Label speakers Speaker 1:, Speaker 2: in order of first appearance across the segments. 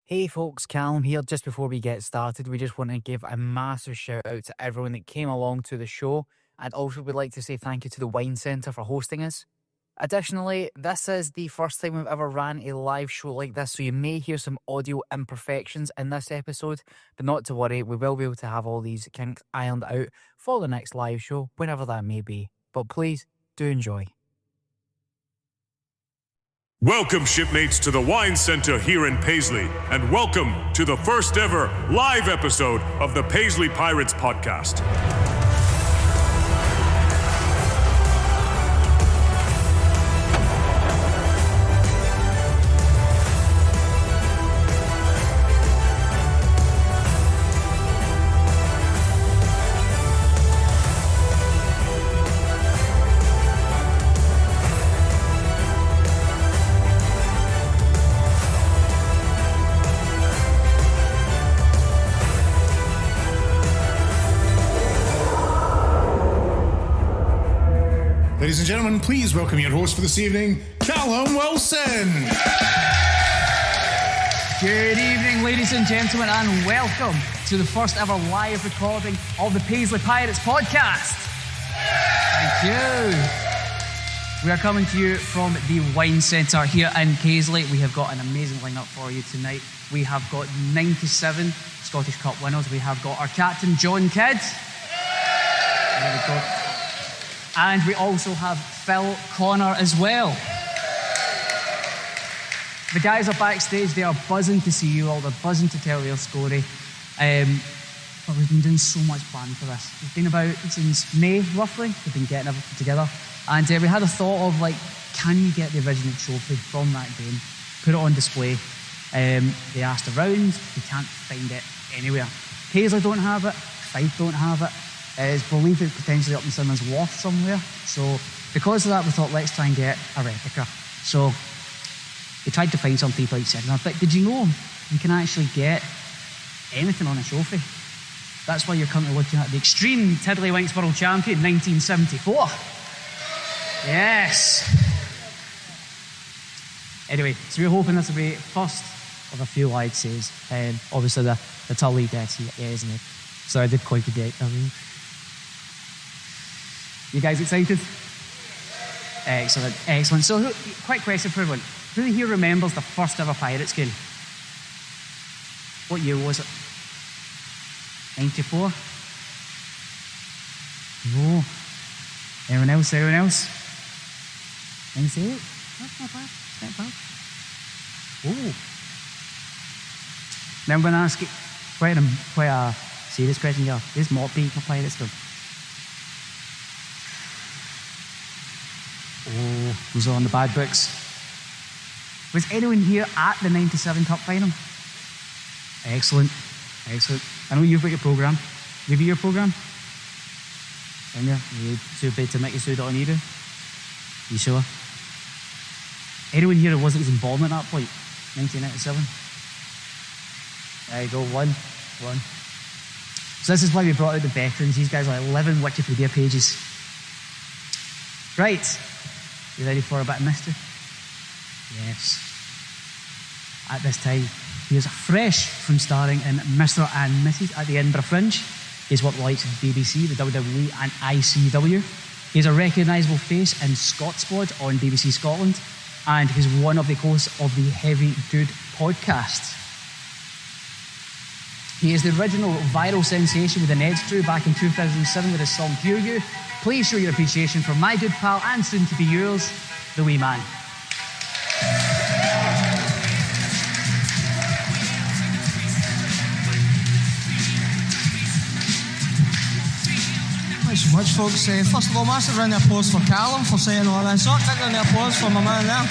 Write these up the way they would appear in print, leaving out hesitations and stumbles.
Speaker 1: Hey folks, Calum here. Just before we get started, we just want to give a massive shout out to everyone that came along to the show, and also would like to say thank you to the Wine Centre for hosting us. Additionally, this is the first time we've ever ran a live show like this, so you may hear some audio imperfections in this episode, but not to worry, we will be able to have all these kinks ironed out for the next live show, whenever that may be. But please, do enjoy.
Speaker 2: Welcome, shipmates, to the Wine Centre here in Paisley, and welcome to the first ever live episode of the Paisley Pirates Podcast.
Speaker 3: Ladies and gentlemen, please welcome your host for this evening, Calum Wilson.
Speaker 4: Good evening, ladies and gentlemen, and welcome to the first ever live recording of the Paisley Pirates Podcast. Thank you. We are coming to you from the Wine Centre here in Paisley. We have got an amazing lineup for you tonight. We have got 97 Scottish Cup winners. We have got our captain, John Kidd. There we go. And we also have Phill Connor as well. The guys are backstage. They are buzzing to see you all. They're buzzing to tell their story. But we've been doing so much planning for this. We've been about since May, roughly. We've been getting everything together. And we had a thought of, can you get the original trophy from that game? Put it on display. They asked around. They can't find it anywhere. Paisley don't have it. Fife don't have it. It's believed it's potentially up in someone's Wharf somewhere. So because of that, we thought, let's try and get a replica. So we tried to find some people outside. And I thought, did you know you can actually get anything on a trophy? That's why you're currently looking at the Extreme Tiddlywinks World Champion 1974. Yes. Anyway, so we're hoping this will be first of a few live saves. Obviously the Tully death, yeah, isn't it? So I did quite a date. You guys excited? Excellent, excellent. So, quick question for everyone. Who here remembers the first ever Pirates game? What year was it? 94? No. Anyone else? Anyone else? 98? That's not bad. Not bad. Oh. Now I'm going to ask you quite a serious question here. Is Mort being for Pirates game? Oh, those are on the bad books. Was anyone here at the 97 Cup final? Excellent, excellent. I know you've got your programme. Give you your programme? In there? Are you too big to make you suit it on either? You sure? Anyone here who wasn't involved at that point? 1997? There you go, one. So this is why we brought out the veterans. These guys are like living Wikipedia pages. Right. You ready for a bit of mystery? Yes. At this time, he is fresh from starring in Mr. and Mrs. at the Edinburgh Fringe. He's worked with the likes of BBC, the WWE and ICW. He's a recognisable face in Scot Squad on BBC Scotland, and he's one of the hosts of the Heavy Dude podcast. He is the original viral sensation with the Ned's Crew back in 2007 with his song Hear You. Please show your appreciation for my good pal and soon to be yours, the wee man.
Speaker 5: Thanks so much, folks. First of all, massive round of applause for Calum for saying all that. So big round of applause for my man there.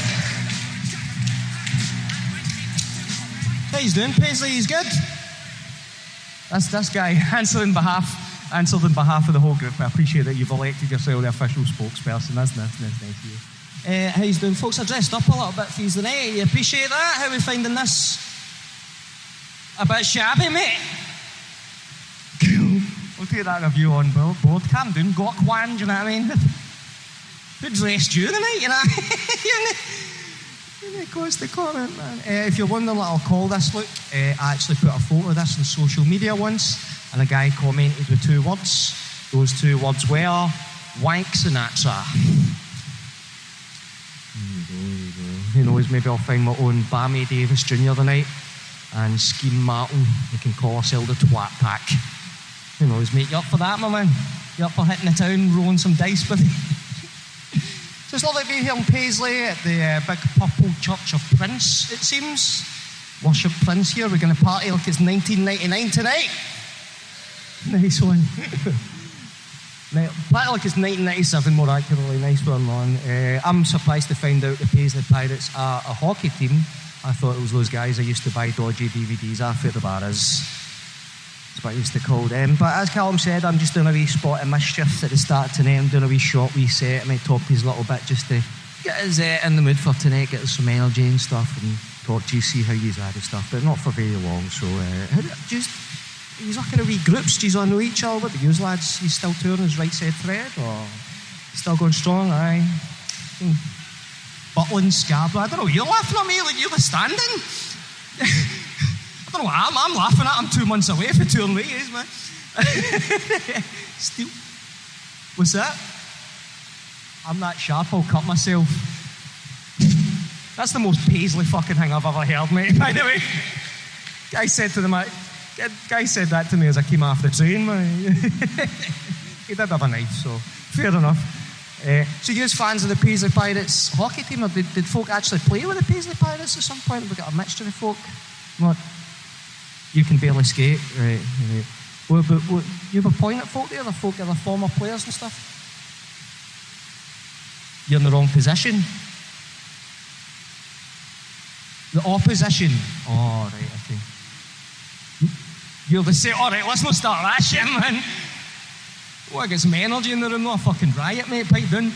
Speaker 5: How he's doing, Paisley? He's good. That's this guy answered on behalf of the whole group. I appreciate that you've elected yourself the official spokesperson. That's nice of you. How he's doing, folks? I dressed up a little bit for you tonight. You appreciate that? How are we finding this? A bit shabby, mate. We'll take that review on board. Calm down, Gokwan, do you know what I mean? Who dressed you tonight, you know? It goes to comment, man. If you're wondering what I'll call this, look, I actually put a photo of this on social media once, and a guy commented with 2 words. Those 2 words were wanks and that's Who knows, maybe I'll find my own Bammy Davis Jr. tonight and Scheme Martin. You can call ourselves the Twat Pack. Who knows, mate? You up for that, my man? You up for hitting the town, rolling some dice with me? So it's lovely to be here in Paisley at the big purple church of Prince, it seems. Worship Prince here. We're going to party like it's 1999 tonight. Nice one. Party like it's 1997, more accurately. Nice one, man. I'm surprised to find out the Paisley Pirates are a hockey team. I thought it was those guys I used to buy dodgy DVDs off at the bars. That's what I used to call them. But as Calum said, I'm just doing a wee spot of mischief at the start tonight. I'm doing a wee short set. I might talk to his little bit just to get us in the mood for tonight, get us some energy and stuff, and talk to you, see how you are and stuff. But not for very long. So just, he's looking at wee groups. Do you all know each other? What do you lads? He's still touring his Right Said Thread, or still going strong? Aye. Butland, Scarborough. I don't know. You're laughing at me like you're standing. I don't know what I'm laughing at. I'm 2 months away for touring with you, man. Still. What's that? I'm that sharp, I'll cut myself. That's the most Paisley fucking thing I've ever heard, mate, by the way. Guy said that to me as I came off the train, man. He did have a knife, so fair enough. So you as fans of the Paisley Pirates hockey team, or did folk actually play with the Paisley Pirates at some point? We got a mixture of folk. What? You can barely skate, right? But you were pointing at folk there, the folk are the former players and stuff? You're in the wrong position. The opposition. Oh, right, okay. You're the same. All right, let's not start that shit, man. Oh, I get some energy in the room, not a fucking riot, mate. Pipe down.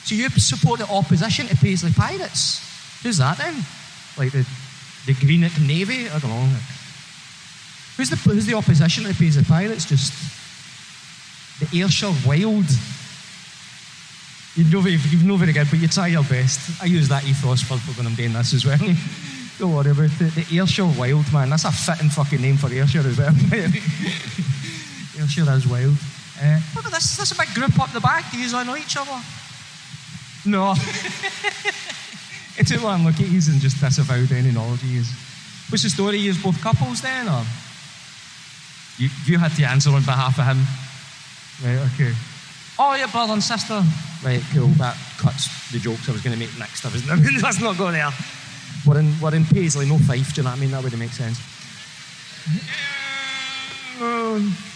Speaker 5: So you support the opposition to Paisley Pirates? Who's that then? Like the Greenock Navy? I don't know. Who's the opposition to the Paisley Pirates? Just the Ayrshire Wild. You're no very good, but you try your best. I use that ethos for when I'm doing this as well. Don't worry about it. The Ayrshire Wild, man. That's a fitting fucking name for Ayrshire as well. Ayrshire is wild. Look at this. There's a big group up the back. Do you all know each other? No. It's it one look at you and just disavow any knowledge you use. What's the story? You both couples then, or you had to answer on behalf of him? Right, okay. Oh, your brother and sister. Right, cool. That cuts the jokes I was going to make next. Let's not go there. We're in Paisley, no Fife. Do you know what I mean? That would make sense.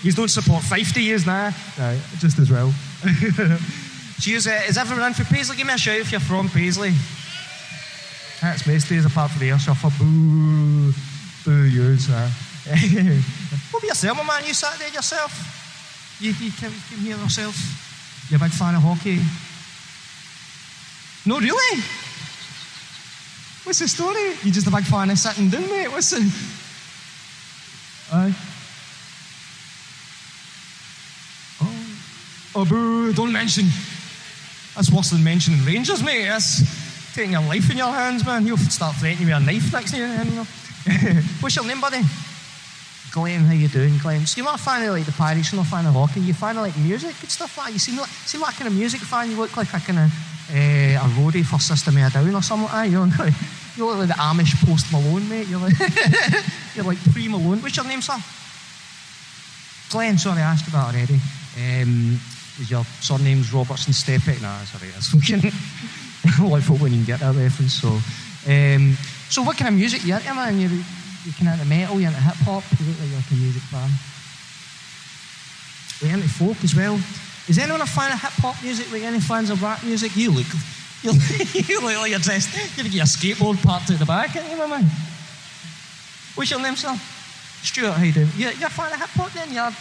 Speaker 5: You don't support Fife, do you? Nah, right, just as well. Cheers. Is everyone in for Paisley? Give me a shout if you're from Paisley. That's most days apart from the air shuffle. Boo. Boo yours. What about yourself, my man? You sat there yourself? You came here yourself? You're a big fan of hockey? No, really? What's the story? You're just a big fan of sitting down, mate? What's the... Aye. Oh, boo, don't mention. That's worse than mentioning Rangers, mate. That's taking your life in your hands, man. You'll start threatening with a knife next to you. What's your name, buddy? Glenn, how you doing, Glenn? So you're not a fan of like the Pirates, you're not a fan of hockey, you're a fan of like music and stuff like that. You seem like a kind of music fan. You look like a kind of a roadie for System of a Down or something like that. You look like the Amish Post Malone, mate. You're like pre-Malone. What's your name, sir? Glenn, sorry, I asked you that already. Is your surname's Robertson Stepek? Nah, that's alright, that's fucking... I like folk when you can get that reference, so... So what kind of music you into, man? You're kind of into metal, you're into hip-hop, you look like you're like a music fan. You're into folk as well. Is anyone a fan of hip-hop music? Like any fans of rap music? You look like you're dressed... You get your skateboard parked at the back, ain't you, my man? What's your name, sir? Stuart, how you doing? You're a fan of hip-hop then? You're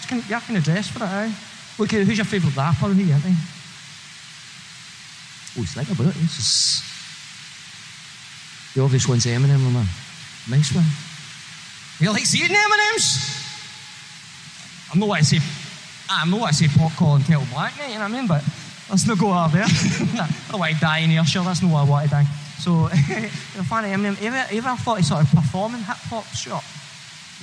Speaker 5: kind of dressed for it, aye? Look, who's your favourite rapper? Who are they? Oh, it's like about it. This is... The obvious one's Eminem, my man. Nice one. You like seeing M&M's? I'm not what I say popcorn and kettle black, mate, you know what I mean? But Let's not go up there. I don't want to die in here, sure, that's not why I want to die. So, you're a fan of Eminem. Ever thought of sort of performing hip-hop? Sure.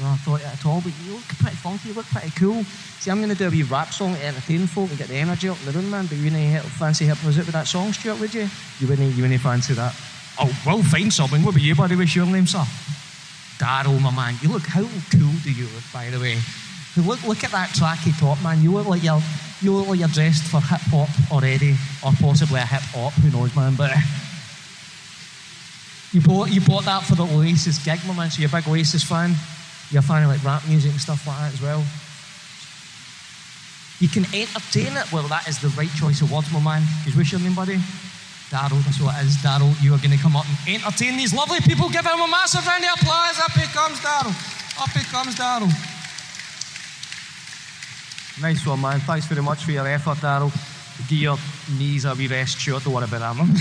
Speaker 5: No, I thought it at all, but you look pretty funky, you look pretty cool. See, I'm going to do a wee rap song to entertain folk and get the energy up in the room, man, but you wouldn't fancy helping us out with that song, Stuart, would you? You wouldn't fancy that? Oh, we'll find something. What about you, buddy? What's your name, sir? Daryl, my man. You look, how cool do you look, by the way? Look at that tracky top, man. You look like you're dressed for hip-hop already, or possibly a hip-hop, who knows, man, but... You bought that for the Oasis gig, my man, so you're a big Oasis fan. You're a fan of like rap music and stuff like that as well. You can entertain it. Well, that is the right choice of words, my man. Because what's your name, buddy? Daryl, that's what it is. Daryl, you are going to come up and entertain these lovely people. Give him a massive round of applause. Up he comes, Daryl. Up he comes, Daryl. Nice one, man. Thanks very much for your effort, Daryl. Give your knees a wee rest, sure. Don't worry about that, man.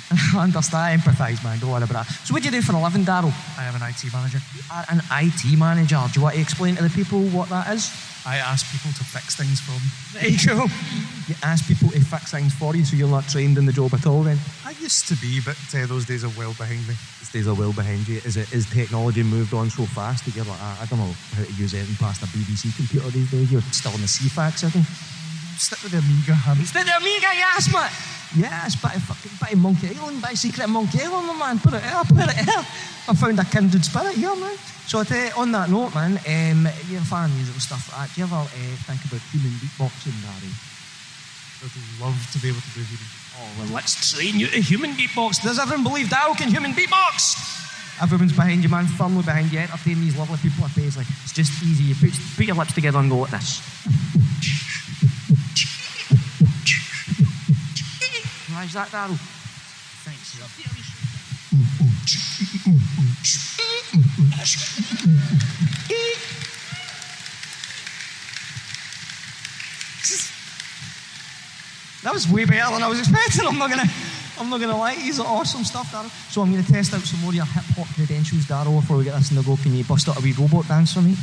Speaker 5: I understand, I empathise, man. Don't worry about that. So what do you do for a living, Daryl?
Speaker 6: I am an IT manager.
Speaker 5: You are an IT manager. Do you want to explain to the people what that is?
Speaker 6: I ask people to fix things for me.
Speaker 5: There you go. You ask people to fix things for you, so you're not trained in the job at all then?
Speaker 6: I used to be, but those days are well behind me.
Speaker 5: These days are well behind you. Is technology moved on so fast that you're like, I don't know how to use anything past a BBC computer these days? You're still in the CFAX, I think.
Speaker 6: Stick with the Amiga, honey.
Speaker 5: Stick with the Amiga, yes, mate. Yeah, it's a bit of Monkey Island, bit of secret Monkey Island, my man. Put it here. I found a kindred spirit here, man. So on that note, man, you're a fan of music and stuff like that. Do you ever think about human beatboxing, Barry?
Speaker 6: I'd love to be able to do human.
Speaker 5: Oh, well, let's train you to human beatbox. Does everyone believe Daryl can human beatbox? Everyone's behind you, man, firmly behind you. Entertain these lovely people at Paisley. It's just easy. You put your lips together and go like this. How's that, Daryl? Thanks. That was way better than I was expecting. I'm not gonna lie. These are awesome stuff, Daryl. So I'm gonna test out some more of your hip hop credentials, Daryl. Before we get this in the go, can you bust out a wee robot dance for me?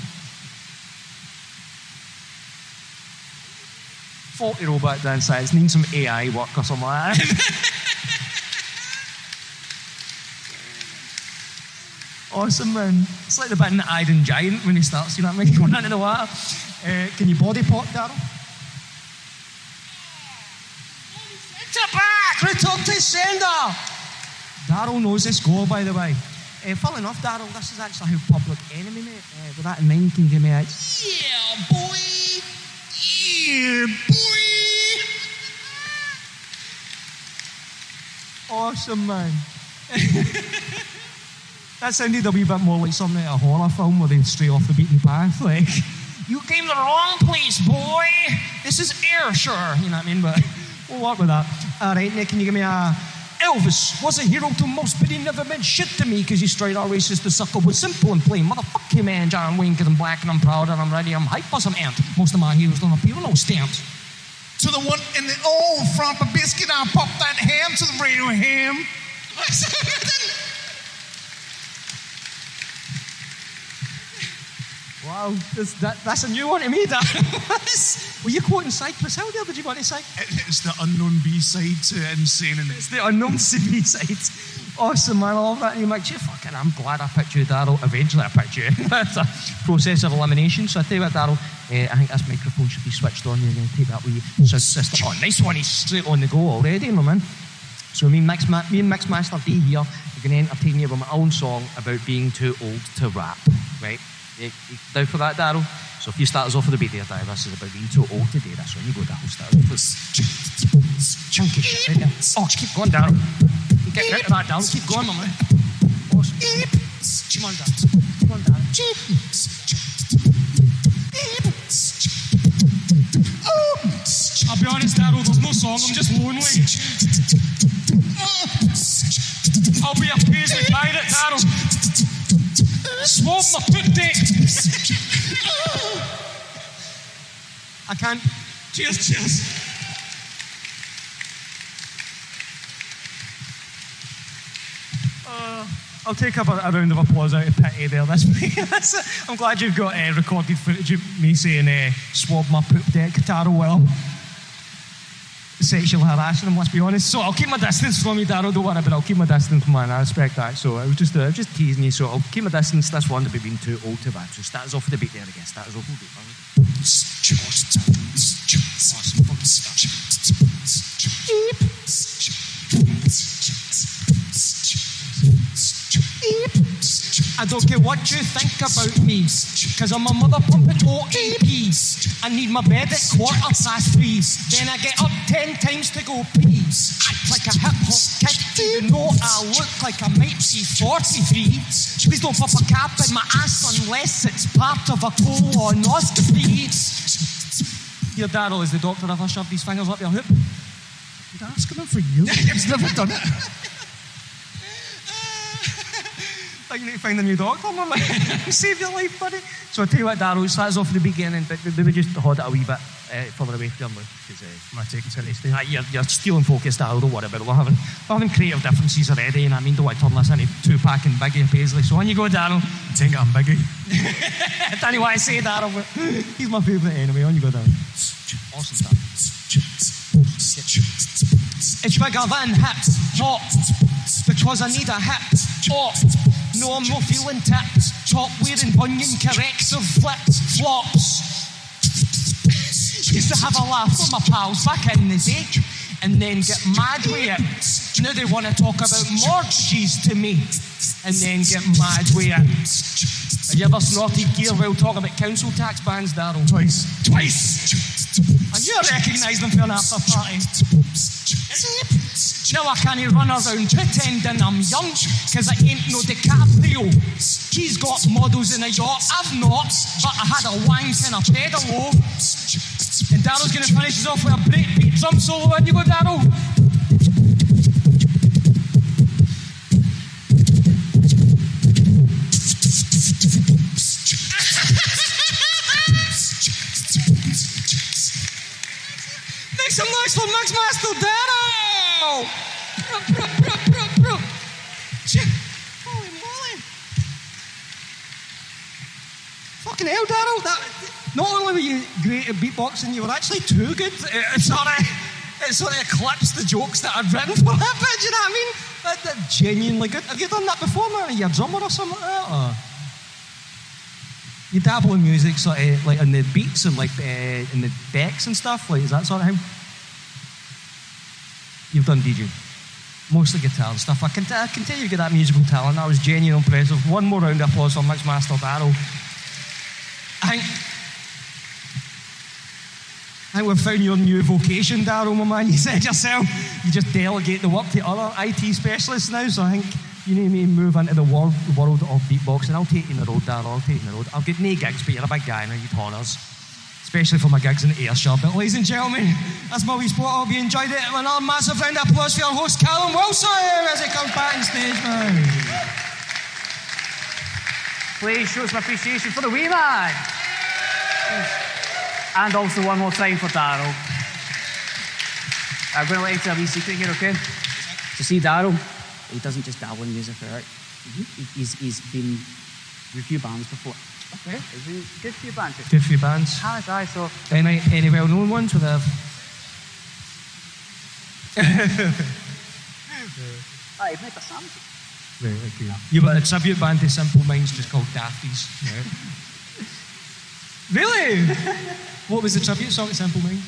Speaker 5: Faulty robot dance. It needs some AI work or something like that. Awesome, man. It's like the bit in the Iron Giant when he starts, you know what I mean, going into the water. Can you body pop, Daryl? Centre back! Return to sender! Daryl knows this goal, by the way. Funnily enough, Daryl, this is actually how Public Enemy, mate. With that in mind, can you give me a yeah, boy! Yeah, boy! Awesome, man. That sounded a wee bit more like something like a horror film where they stray off the beaten path. Like, you came to the wrong place, boy. This is Ayrshire. You know what I mean? But we'll work with that. All right, Nick, can you give me a... Elvis was a hero to most, but he never meant shit to me because he straight our races to sucker was simple and plain. Motherfuck you, man. John Wayne, because I'm black and I'm proud and I'm ready. I'm hype as I'm amped. Most of my heroes don't appear with no stamps.
Speaker 3: To the one in the old fromper biscuit, I'll pop that ham to the radio ham.
Speaker 5: Wow, that's a new one to me, Dan. Were you quoting Cypress Hill there? Did you want to say?
Speaker 3: It's the unknown B-side to Insane in
Speaker 5: It's the unknown B-side. Awesome, man. I love that. And you're like, fucking, I'm glad I picked you, Daryl. Eventually I picked you. That's a process of elimination. So I tell you what, Daryl, I think this microphone should be switched on. You're going to take that wee sound system. Oh, nice one. He's straight on the go already, my man. So me and Mixmaster D here are going to entertain you with my own song about being too old to rap, right? You down for that, Daryl? So if you start us off with a beat there, Daryl, this is about being too old to do this one. You go, Daryl, start off with chunky shit right there. Oh, keep going, Daryl. Get rid of that, Daryl. Keep going, my man. Awesome. Come on, Daryl. Come on, Daryl. I'll be honest, Daryl, there's no song. I'm just lonely. I'll be a Paisley Pirate, Daryl. Swab my foot dick. I can't. Cheers. I'll take up a round of applause out of pity there. I'm glad you've got recorded footage of me saying swab my poop deck, Daryl. Well, sexually harassing him, let's be honest. So I'll keep my distance from you, Darryl, don't worry, but I'll keep my distance, man. I respect that. So I was just teasing you, so I'll keep my distance. That's one to be being too old to that. So start us off with the beat there, I guess. Start us off with the beat, man. I don't care what you think about me, cause I'm a mother pumping OAPs. I need my bed at 3:15. Then I get up 10 times to go pee. Act like a hip hop kid, even though I look like I might be 43. Please don't pop a cap in my ass unless it's part of a colonoscopy. Dear Darryl, has the doctor ever shoved his fingers up your hip?
Speaker 3: Been asking him for years. He's never done it.
Speaker 5: You need to find a new doctor, man. Save your life, buddy. So I tell you what, Darryl, starts off at the beginning, but we just hold it a wee bit further away from you, because
Speaker 3: Am I taking serious?
Speaker 5: you're stealing focus, Darryl, don't worry about it. We're having creative differences already, and I mean, don't want to turn this into Tupac and Biggie or Paisley. So on you go, Darryl.
Speaker 3: I think I'm Biggie.
Speaker 5: I don't know what I say, Darryl, but he's my favourite anyway. On you go, Darryl. Awesome stuff. It's bigger than hip hop, because I need a hip hop. No, I'm not feeling tips. Top wearing bunion corrective flip-flops. Used to have a laugh with my pals back in the day, and then get mad with it. Now they want to talk about mortgages to me, and then get mad with it. Have you ever snorted gear while talking about council tax bans, Darryl?
Speaker 3: Twice.
Speaker 5: And you recognise them for an after party. Now I can't run around pretending I'm young, cause I ain't no DiCaprio. He's got models in a yacht, I've not, but I had a wank and a pedalo. And Darryl's gonna finish us off with a breakbeat drum solo. And you go, Darryl. Make some noise for Mixmaster Darryl! Holy moly! Fucking hell, Darryl! Not only were you great at beatboxing, you were actually too good. It sort of eclipsed the jokes that I'd written for that bit, you know what I mean? That's genuinely good. Have you done that before, man? Are you a drummer or something like that? Or? You dabble in music, sort of like in the beats and like in the decks and stuff. Like, is that sort of thing? You've done DJ, mostly guitar and stuff. I can tell you've got that musical talent. That was genuinely impressive. One more round of applause for Mixmaster Darryl. I think we've found your new vocation, Darryl, my man. You said yourself, you just delegate the work to other IT specialists now. So I think you need me to move into the world of beatboxing. I'll take you in the road, Darryl. I'll take you in the road. I'll get no gigs, but you're a big guy now. You'd honours. Especially for my gigs in Ayrshire. But ladies and gentlemen, that's my wee sport. I hope you enjoyed it. Another massive round of applause for your host, Calum Wilson, as he comes back on stage now.
Speaker 4: Please show some appreciation for the wee man. And also one more time for Darryl. I'm going to let you tell a wee secret here, okay? To see Darryl, he doesn't just dabble in music, right? He's been with a few bands before. Okay. He's been good few bands.
Speaker 5: Good few bands.
Speaker 4: Aye, so...
Speaker 5: Any well-known ones with a...
Speaker 4: Aye, you've made the sound.
Speaker 5: Right, okay. You've got a tribute band to Simple Minds just called Dafties. Yeah. Really? What was the tribute song to Simple Minds?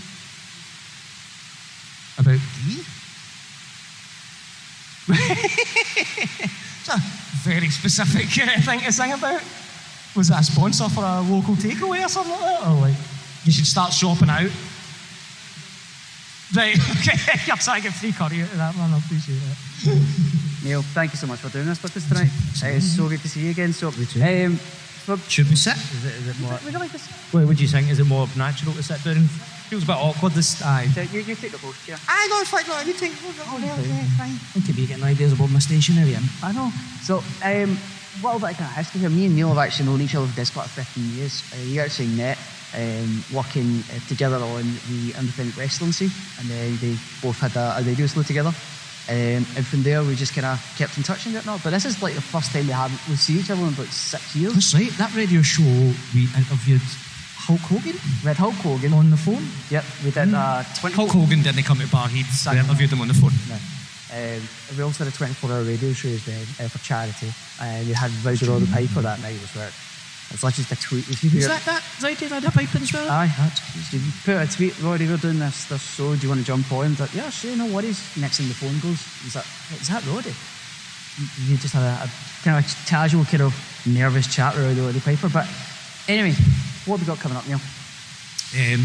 Speaker 5: About tea? It's a very specific thing to sing about. Was that a sponsor for a local takeaway or something like that? Or like, you should start shopping out? Right, okay. You're trying to get free curry out of that, man. I appreciate that.
Speaker 4: Neil, thank you so much for doing this with us tonight. It's so good to see you again. So,
Speaker 5: Should we sit? Is it more...
Speaker 4: Would you like this?
Speaker 5: What would you think? Is it more natural to sit down? Feels a bit awkward this... Aye.
Speaker 4: You take the host chair.
Speaker 5: I know, in fact, no, you take...
Speaker 4: Fine.
Speaker 5: I could be getting ideas about my stationery.
Speaker 4: I know. So, what about kind of history here? Me and Neil have actually known each other for this part of 15 years. You actually met working together on the independent wrestling scene, and they both had a radio show together. And from there, we just kind of kept in touch and whatnot. But this is like the first time we've seen each other in about 6 years.
Speaker 5: That's right. That radio show, we interviewed Hulk Hogan
Speaker 4: We had Hulk Hogan.
Speaker 5: on the phone.
Speaker 4: Yep, we did 24.
Speaker 5: Hulk Hogan didn't come to Barheads. We interviewed him on the phone.
Speaker 4: No. We also did a 24-hour radio show as well for charity. We had Roger the Piper that night as well. It's like just a tweet. If you
Speaker 5: Is
Speaker 4: hear,
Speaker 5: that Did I have pipe as well?
Speaker 4: Aye, you put a tweet, Roddy, we're doing this show, do you want to jump on? Like, yeah, sure, no worries. Next thing the phone goes, is that Roddy? You just had a kind of a casual, kind of nervous chat with Roddy Piper. But anyway, what have we got coming up, Neil?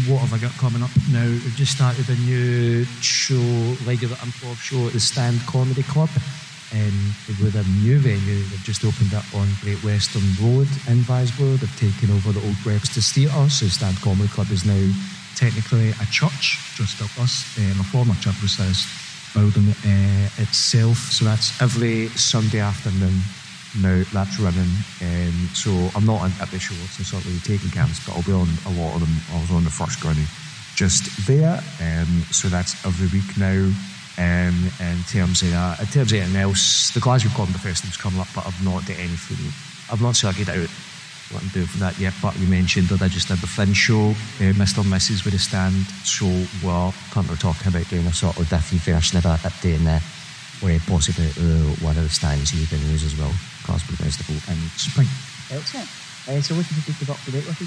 Speaker 5: What have I got coming up now? We've just started a new show, regular improv show at the Stand Comedy Club. With a new venue. They've just opened up on Great Western Road in Visbro. They've taken over the old Webster's Theatre, so Stand Comedy Club is now technically a church just up us, a former church house building itself. So that's every Sunday afternoon now. That's running. So I'm not at the show, so sort of taking camps, but I'll be on a lot of them. I was on the first gurney just there. So that's every week now. In terms of that, in terms of anything else, the Glasgow Comedy Festival's coming up, but I've not done anything. I've not sorted out what I'm doing for that yet. But you mentioned that I just did the Fringe show, Mr. and Mrs. with a stand. So we're currently talking about doing a sort of different version of that, updating where possibly one of the stands in the venues as well, Glasgow Festival in spring.
Speaker 4: Excellent. So what can you keep up to date with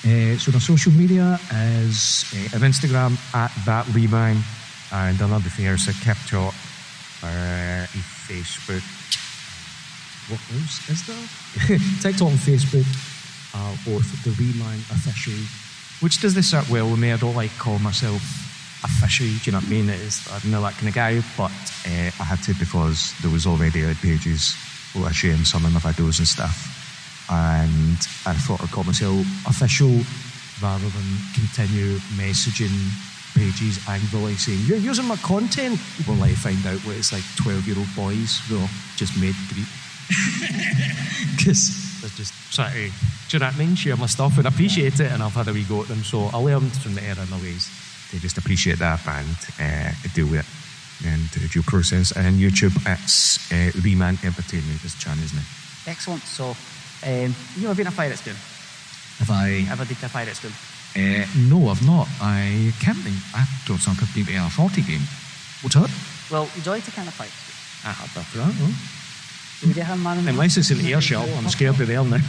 Speaker 4: you?
Speaker 5: So the social media is on Instagram at @thatleeman. And another thing else, I kept up Facebook. What else is there? TikTok and Facebook are both the Reman Official, which does this well with me. I don't like calling myself official, do you know what I mean? I'm not that kind of guy, but I had to because there was already pages sharing some of my videos and stuff. And I thought I'd call myself official rather than continue messaging pages angrily saying, you're using my content. People like to find out what it's like 12-year-old boys who are just made greet. Because they're just trying to, do you know what I mean, share my stuff and appreciate it, and I've had a wee go at them. So I learned from the error in the ways to just appreciate that and deal with it and due process. And YouTube, it's Reman Entertainment is the channel, isn't it?
Speaker 4: Excellent. So, you ever been a fire at school?
Speaker 5: Have I
Speaker 4: Ever did a fire at school?
Speaker 5: No, I've not. I can't think. I don't think I've been to a 40 game. What's that?
Speaker 4: Well, would you like to kind of fight?
Speaker 5: I had that for that, no?
Speaker 4: Would you have a man in the
Speaker 5: Unless it's an air shell, I'm scared of them now. I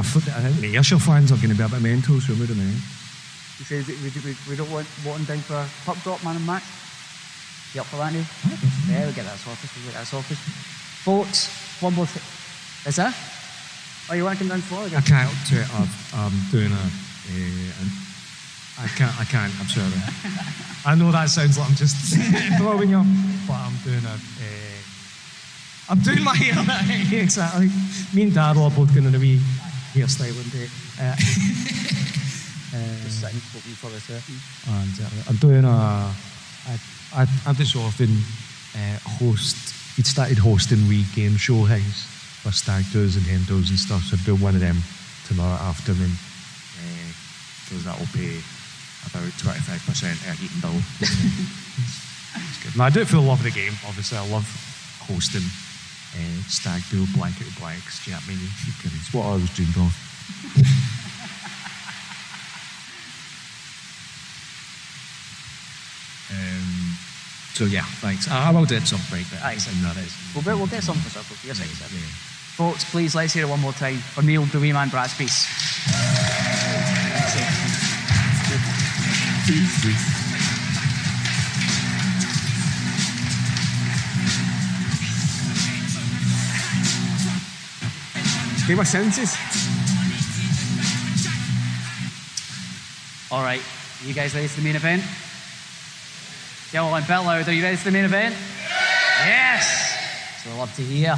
Speaker 5: think the air shell fans are going to be a bit mental, so we don't know.
Speaker 4: You say we don't want him down for a pup drop, man and Max? You up for that, Neil? Yeah, we'll get that sorted. Folks, one more thing. Is that? Oh, you want to come down for it?
Speaker 5: I can't do it. I'm doing I can't, I'm sorry. I know that sounds like I'm just throwing you, but I'm doing my hair. Exactly. Me and Dad are both going to be hairstyling day.
Speaker 4: Just sitting hoping for this.
Speaker 5: And I'm doing I just often host. He'd started hosting wee game show things for stag do's and hen do's and stuff. So I'm doing one of them tomorrow afternoon. Because that'll pay about 25% of eating bill. It's good. Now, I do it for the love of the game. Obviously, I love hosting stag do, blanket of blanks. Do you know what I mean? It's what I was dreamed of. So yeah, thanks. I will do it some point.
Speaker 4: We'll get something for supper. Yes, yeah. Folks, please let's hear it one more time for Neil the Wee Man Bratchpiece.
Speaker 5: Give my sentences.
Speaker 4: All right, you guys ready for the main event? Go on, bell loud. Are you ready for the main event? Yes! So I love to hear.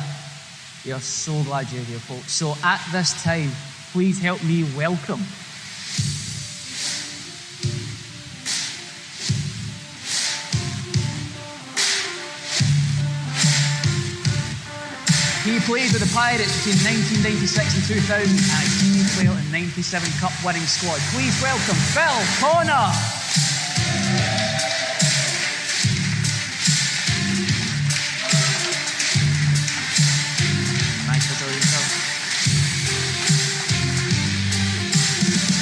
Speaker 4: We are so glad you're here, folks. So at this time, please help me welcome he played with the Pirates between 1996 and 2000 and a key player in 97 Cup winning squad. Please welcome Phill Connor.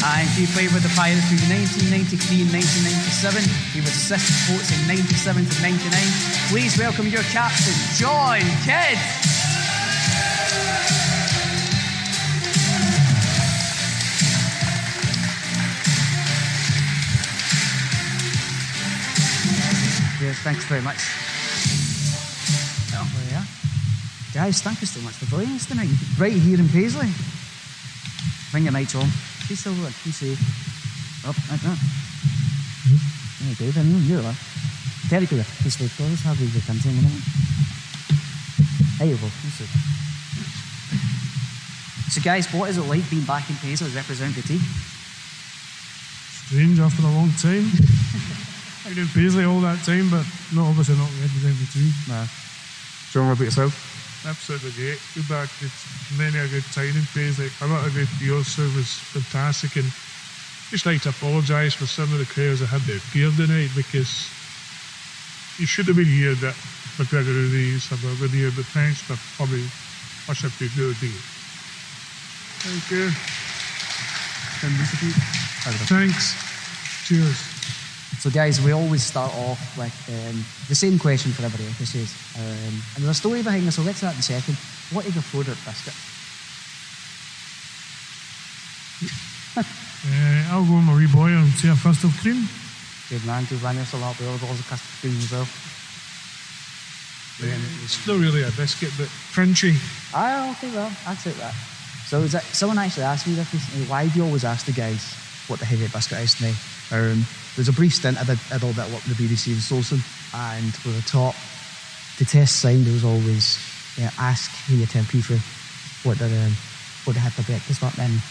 Speaker 4: And he played with the Pirates between 1993 and 1997. He was assistant coach in 97 to 99. Please welcome your captain, John Kidd. Yes, thanks very much. Oh, there you are. Guys, thank you so much for joining us tonight. Right here in Paisley. Bring your mics on. Be still good. Be safe. Up, like that. There you go, then you're there. Very good. Be safe, guys. Have you good time in a minute? There you go. Be safe. So, guys, what is it like being back in Paisley as representing the team?
Speaker 6: Strange after a long time. I've been in Paisley all that time, but obviously not representing the team.
Speaker 4: Nah. John, what about yourself?
Speaker 6: Absolutely great. Go back. It's many a good time in Paisley. A lot of good years, so it was fantastic. And just like to apologise for some of the players that had to appear tonight, because you should have been here that McGregor and these have been here, but thanks for probably much appreciated. Thank you. Thanks. Cheers.
Speaker 4: So, guys, we always start off with the same question for every episode. And there's a story behind this, so let's start in a second. What is your favourite biscuit?
Speaker 6: I'll go with my wee boy and say a custard cream.
Speaker 4: Good man, good man. There's a lot of other custard cream as well.
Speaker 6: It's not really a biscuit, but crunchy.
Speaker 4: Okay, well, I'll take that. So, is that, someone actually asked me this recently, why do you always ask the guys what the heavy biscuit is tonight? There's a brief stint, I did a little bit of work with the BBC in Solson, and we were taught to test sound. There was always ask who your temperature, what they had for breakfast that then.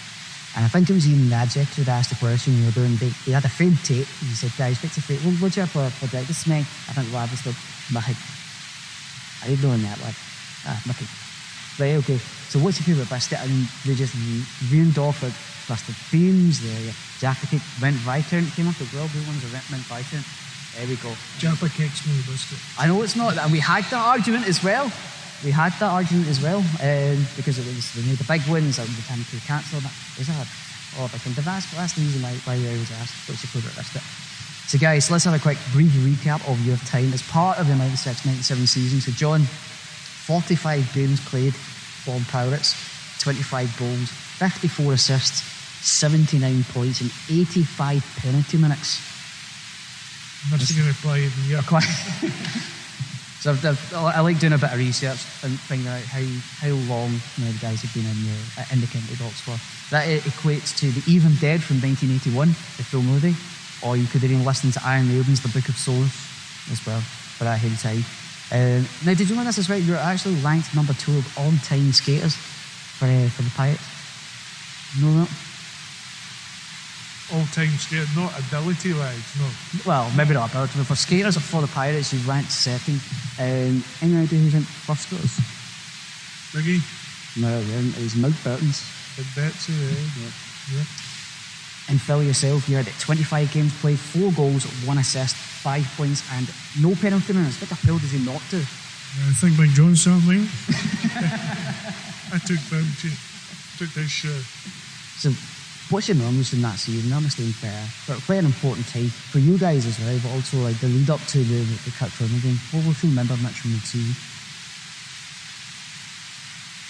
Speaker 4: And I think it was even the adjective that asked the question we were doing. They had a faint tape, and he said, guys, what's your favourite? What'd you have for breakfast tonight? I think lad was the Mickey. I didn't know in that lad. Mickey. Right, okay. So what's your favourite biscuit? And they just reeled off at custard creams, the Jaffa cake, mint Viscount came up as well. Blue ones are mint Viscount. There we go.
Speaker 6: Jaffa cake's no biscuit.
Speaker 4: I know it's not, and we had that argument as well. Because it was the big ones that the time to cancel that. Is that? Oh, but that's the reason why I always ask what's your favourite biscuit. So guys, let's have a quick brief recap of your time as part of the 96-97 season. So John, 45 games played for Pirates, 25 goals, 54 assists, 79 points and 85 penalty minutes.
Speaker 6: I'm not going to play even yet.
Speaker 4: So I like doing a bit of research and figuring out how long the guys have been in the county box for. That equates to The Even Dead from 1981, the Phill movie, or you could have been listening to Iron Maiden's The Book of Souls as well for that whole time. Now, did you know this is right? You're actually ranked number 2 of all-time skaters for the Pirates. You know that?
Speaker 6: All-time skater, not ability wise, no.
Speaker 4: Well, maybe not ability, but for skaters or for the Pirates, you ranked second. Any idea who's ranked first for us?
Speaker 6: Biggie?
Speaker 4: No, it was Mike Burton's.
Speaker 6: Big Betsy, yeah.
Speaker 4: And Phill, yourself, you had 25 games played, 4 goals, 1 assist, 5 points, and no penalty minutes. What the hell does he not do?
Speaker 6: I think Mike Jones something. I took penalty. Took this shot.
Speaker 4: So, what's your numbers in that season? That must have been quite an important time for you guys as well, but also like the lead up to the Cup Tournament game. What will you remember much from the season?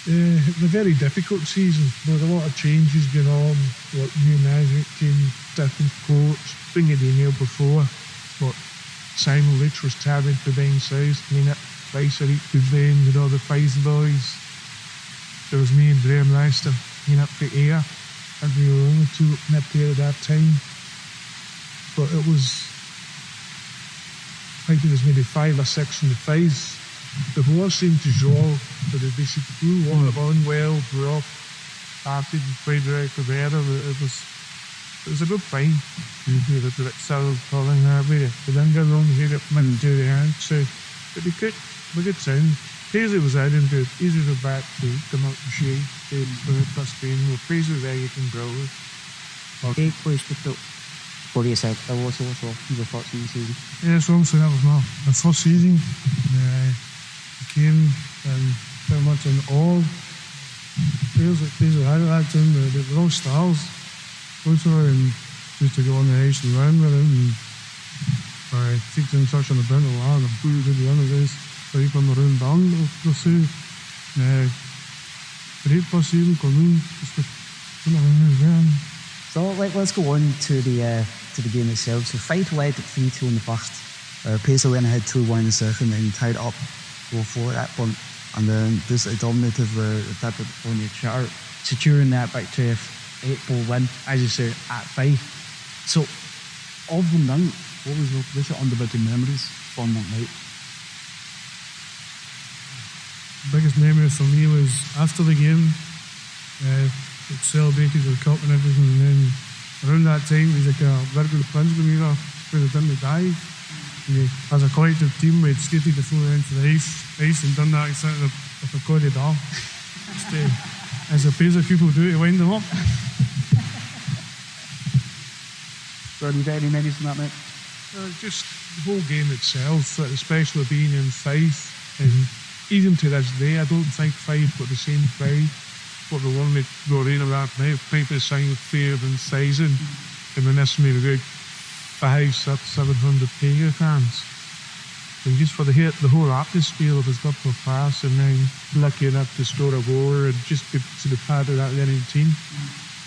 Speaker 6: It was a very difficult season. There was a lot of changes going on, like new management team, different coach. I think I'd emailed before, but Simon Leach was travelling to being south, twice a week with them with all the Paisley boys. There was me and Graham Leicester up for air, and we were only 2 up there at that time. But it was, I think there was maybe 5 or 6 in the face. The horse seemed to draw, but they basically grew on well, grew up, started and played right for better. It was a good fight. We were a bit south calling that way. We didn't get along here up and do the hand, so it'd be good. We good sound. Paisley was out and good. Easy to back to come out and shade. Plus being more Paisley there you can grow with.
Speaker 4: Okay, please pick up. What do you say? What's your thoughts on the season?
Speaker 6: Yeah, so obviously that was my first season. I came and pretty much in all. Paisley had that team. They were all stars. also, and used to go on the ice and run with him, and take them touch on the bent of land and put it to the end of this, right on the round down of the sea. Great for seeing, coming,
Speaker 4: So let's go on to the game itself. So Fife led 3-2 in the first. Paisley then had 2-1 in the second, and tied up 4-4 at that point. And then this dominated the type of on your chart, securing that back to a 8-ball win, as you say, at Fife. So, of the night, what was your underbidden memories from that night?
Speaker 6: The biggest memory for me was after the game, it celebrated the cup and everything, and then around that time it was like a very good Princeton era where they done the dive. And as a collective team, we had skated the full end to the ice and done that inside of the corridor. Just, as the Paisley people do to wind them up.
Speaker 4: So, have you got any memories from that night?
Speaker 6: Just the whole game itself, especially being in Fife, and even to this day, I don't think Fife got the same pride what the one that got in about now. People saying fair and sizing, and when this made about 500-700 Paisley fans. And just for the whole atmosphere of his couple of pass, and then lucky enough to score a goal and just get to the pad of that winning team.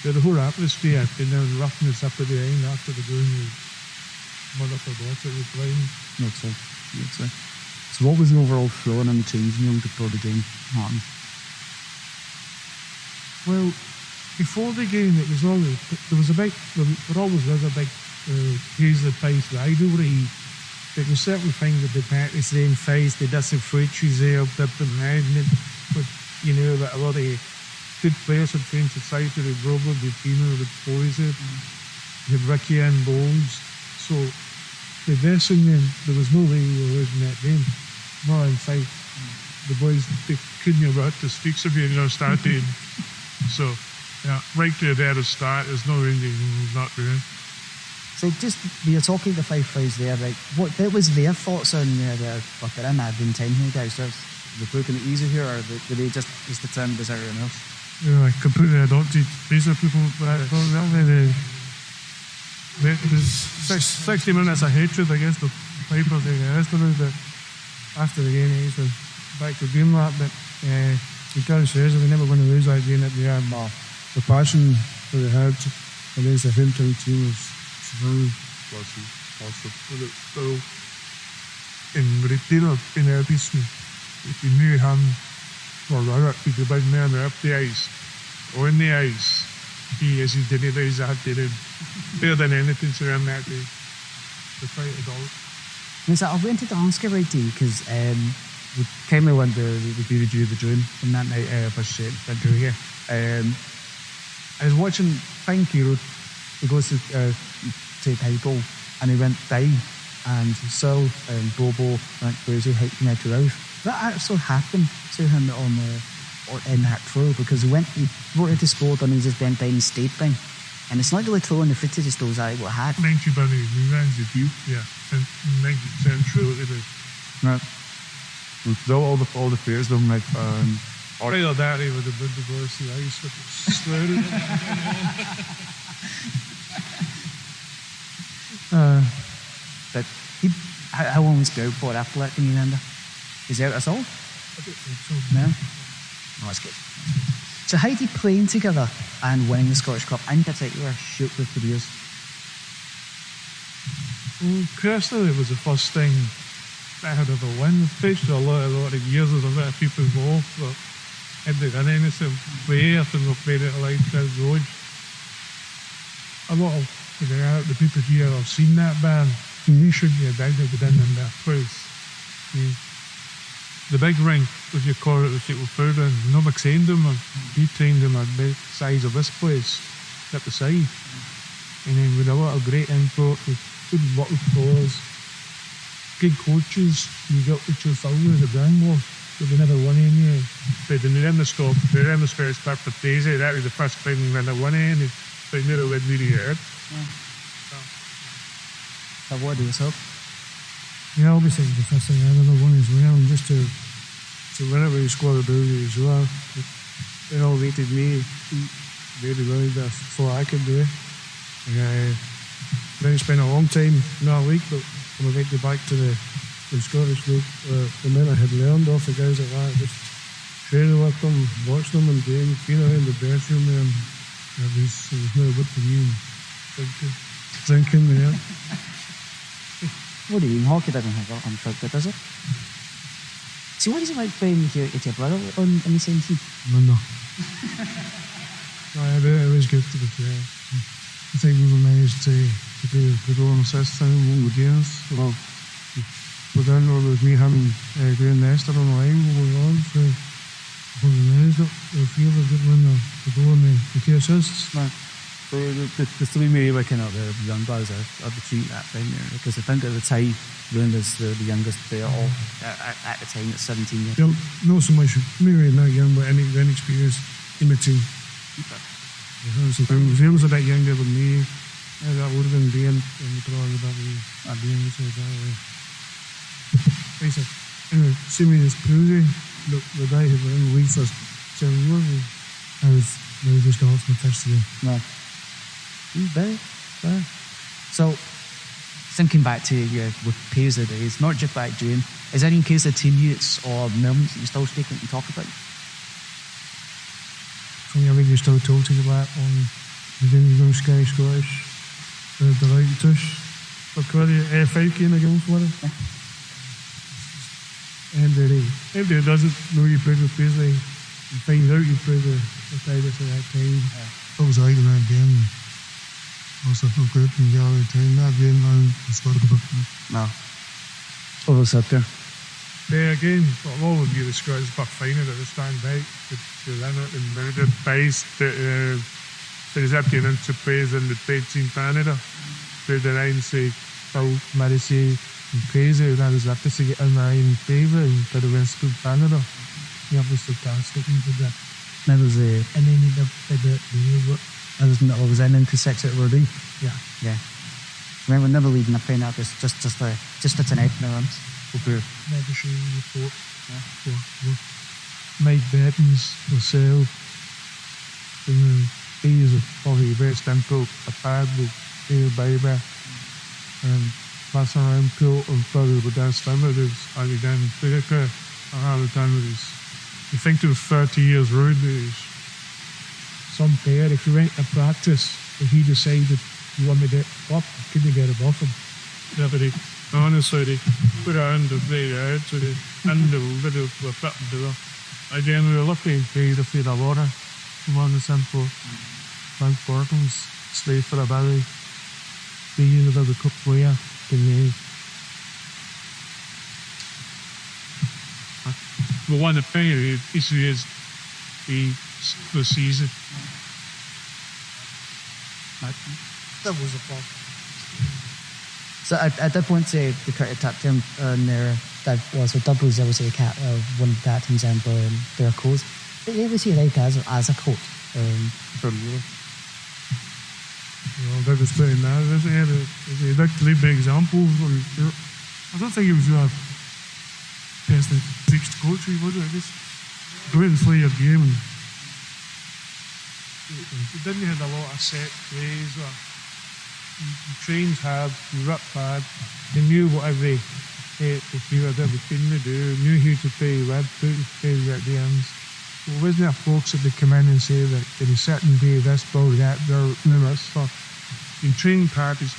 Speaker 6: Yeah, the whole atmosphere, and then roughness up at the end after the game, wonderful goals it was playing.
Speaker 4: Not so. So what was the overall feeling and the changing before the game happened?
Speaker 6: Well, before the game, it was always, there always was a big Paisley Pirates rivalry. But you certainly find that the practice then faced the different fruits there, different management, but you know that a lot of good players had been to fight with Robert, the Tino, the Poison, the Ricky and Bones. So the dressing room, there was no way we were losing that game. No, in fact, the boys, they couldn't have brought the streets of you, starting. So, yeah, right there at the start, there's no reason not doing.
Speaker 4: So just, you're talking to Fife guys there, like, what was their thoughts on what they're in that time here, guys? They're taking it easy here, or were they just determined as everyone else?
Speaker 6: Yeah, like completely adopted. These are people that there's 60 minutes of hatred against the Pipers yesterday, but after the game, he's back to game lap, but he kind of says that we're never going to lose that game at the end. The passion that they had against the hometown team was very awesome. In Britain, in Edison, if you knew him or rather, he could big man up the ice, or in the ice, he did it exactly better than anything to him that day. The fight at all.
Speaker 4: Yes, I wanted to ask you about you because we kindly went to the Drew the June from that night for shit that Drew here. I was watching Frank Hero. He goes to Paisley and he went down, and so Bobo went crazy hiking out to Ralph. That actually happened to him in that throw because he wrote it to sport and he just went down and stayed down. And it's not really throwing the footage, just those out what happened.
Speaker 6: 90 by the reruns of you, yeah. 90% true it is.
Speaker 7: Right. Though all the players don't make
Speaker 6: either that or the big divorce the ice with the slowed
Speaker 4: But how long was Go for after that, can you remember? Is he out us all?
Speaker 6: I don't think so.
Speaker 4: No? Oh, that's good. So how did playing together and winning the Scottish Cup in particular shoot with the beers?
Speaker 6: Well, personally, it was the first thing I had ever won. I've played a lot of years as a lot of people involved, but I didn't win anything. I think I've played it like this road. A lot of the people here have seen that band. You shouldn't be a band that would in that place. The big ring, as you call it, that was further, and nobody trained them, and he trained them at the size of this place, at the side. And then with a lot of great input, with good bottle players, good coaches, you got what you're following as a brand war, but we never won any. But they're in the stop, they're in the Scottish Cup for Daisy, that was the first time we never won any, but they never went really hard.
Speaker 4: So what do you hope?
Speaker 6: Yeah, obviously the first thing I ever won as well, and just to whenever you score a ability as well, they all rated me very well, that's all I could do. Then spent a long time in our league, but when I get back to the Scottish league, the men I had learned off the guys like that, just training with them, watching them in games, being around the bedroom, and it was no good for me. Drinking there.
Speaker 4: What do you mean? Hockey doesn't have that unfiltered, does it? See, what is it like playing with your brother on the same team?
Speaker 6: No. It was good to be fair. I think we managed to do a good on assist time with games. Well, but then it was me, him, Graham Nestor on the line going on, so we managed it. We feel a good one to go on the key assists.
Speaker 4: Right. So the three maybe were kind of the young guys are the key at that time there, because I think at the time Rowan was the youngest player all at the time at 17 years.
Speaker 6: Yeah, not so much maybe not young, but any experience in the team.
Speaker 4: Okay.
Speaker 6: If he was a bit younger than me, that would have been Dean, and we probably would have been Dean, so that way. Anyway, see me as Prudy, the guy who was in the league for 7 years, I was just got off my first year.
Speaker 4: No. Very. So, thinking back to with Paisley days, not just back June, is there any case of teammates or moments that you still speak and talk about?
Speaker 6: Something I think you're still talking about on the young Sky Scottish, the right touch for Curry, 5 game against Warren. And everybody doesn't know you played with Paisley, you find out you played with Pirates at that time. I was right around then. Also feel good and get all the time. That game, I started about
Speaker 4: No. What was up there?
Speaker 6: Yeah, again, all of you, the Scottish Buck final at the stand back, the limit and the base that is up to into plays in the third team Canada. Through the line, say, Phill, Morrissey, and Paisley, that was up to say in the line favour and for the West School Canada. Yeah, it was fantastic and did that.
Speaker 4: That was
Speaker 6: and then he did
Speaker 4: I was in into 6 at Ruddy.
Speaker 6: Yeah.
Speaker 4: Remember, never leaving a pen out, just a tonight in the runs.
Speaker 6: Never show you report. Yeah. Mike Bettins, myself, and he is probably the best input I've had with Neil Baby. And passing around Phill and probably with Dan Slimmer, there's Ali Dan Baker. I had done with his, you think there was 30 years road days. Some player, if you went to practice, if he decided he wanted it up, couldn't get it off him. Yeah, but honestly, they put it under the out, so they under the were fit and do it. Again, we were lucky to pay the feed of water. One of the simple Frank Bortons, slave for a belly. They used it as a cup player. Well, one of the issue is the season. That was a problem.
Speaker 4: So at that point, the cricket tapped him there. That was so Dub was obviously one of the captains and their coach. Did you ever see like as a coach from you?
Speaker 6: That was pretty nice. He like to lead by example. I don't think he was a person that preached coach. He would just go out and play your game. And he didn't have a lot of set plays. He trained hard, he ripped hard. He knew what every team to do, knew who to play with, who to play at the ends. So it wasn't a folks that would come in and say that they sit and do this, ball, that, there, this stuff. In training parties,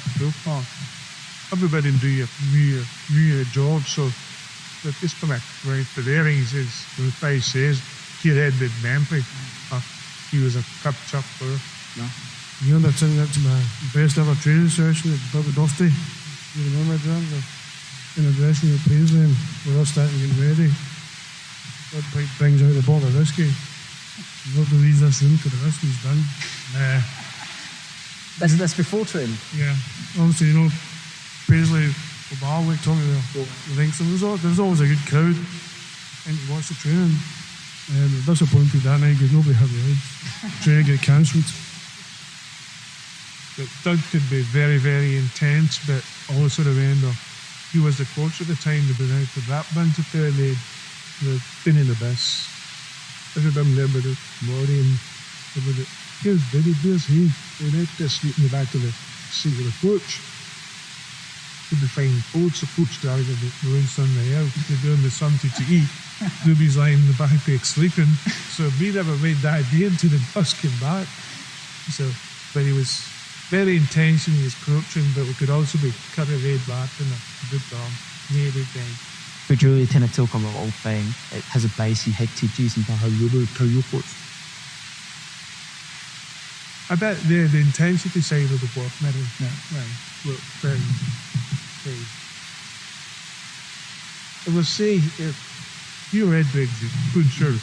Speaker 6: everybody do your job. So that this from it, right? The bearings is the guy says, he had big memory. He was a cup chuck player.
Speaker 4: No.
Speaker 6: You know, that's my best ever training session at Bobby Dufty. You remember that? In the dressing room, Paisley, and we're all starting to get ready. That pipe brings out a bottle of whiskey. Nobody leaves this room till the whiskey's done. Nah.
Speaker 4: That's before training?
Speaker 6: Yeah. Obviously, you know, Paisley, the bar, like talking about the things. So there's always a good crowd and to watch the training. And disappointed that night because nobody had the heads. Training get cancelled. But Doug could be very, very intense, but also the end of he was the coach at the time to be out to that bunch of there. They'd been in the best. Everybody remember the Maury and about it. Here's Biddy, there's he. They're sleep in the back of the seat of the coach. Could be finding coach, the coach driving the rain sun there. They're doing the something to eat. Nobody's lying in the back there sleeping. So we never made that idea until the bus came back. So, but he was very intentionally approaching, but we could also be cut a red back and a good arm. Maybe then.
Speaker 4: But Julie kind of talk about all thing. It has a base and head teaches and how you do tell your coach.
Speaker 6: I bet the intensity side of the work, maybe, look, very. I would say if you read the good sure,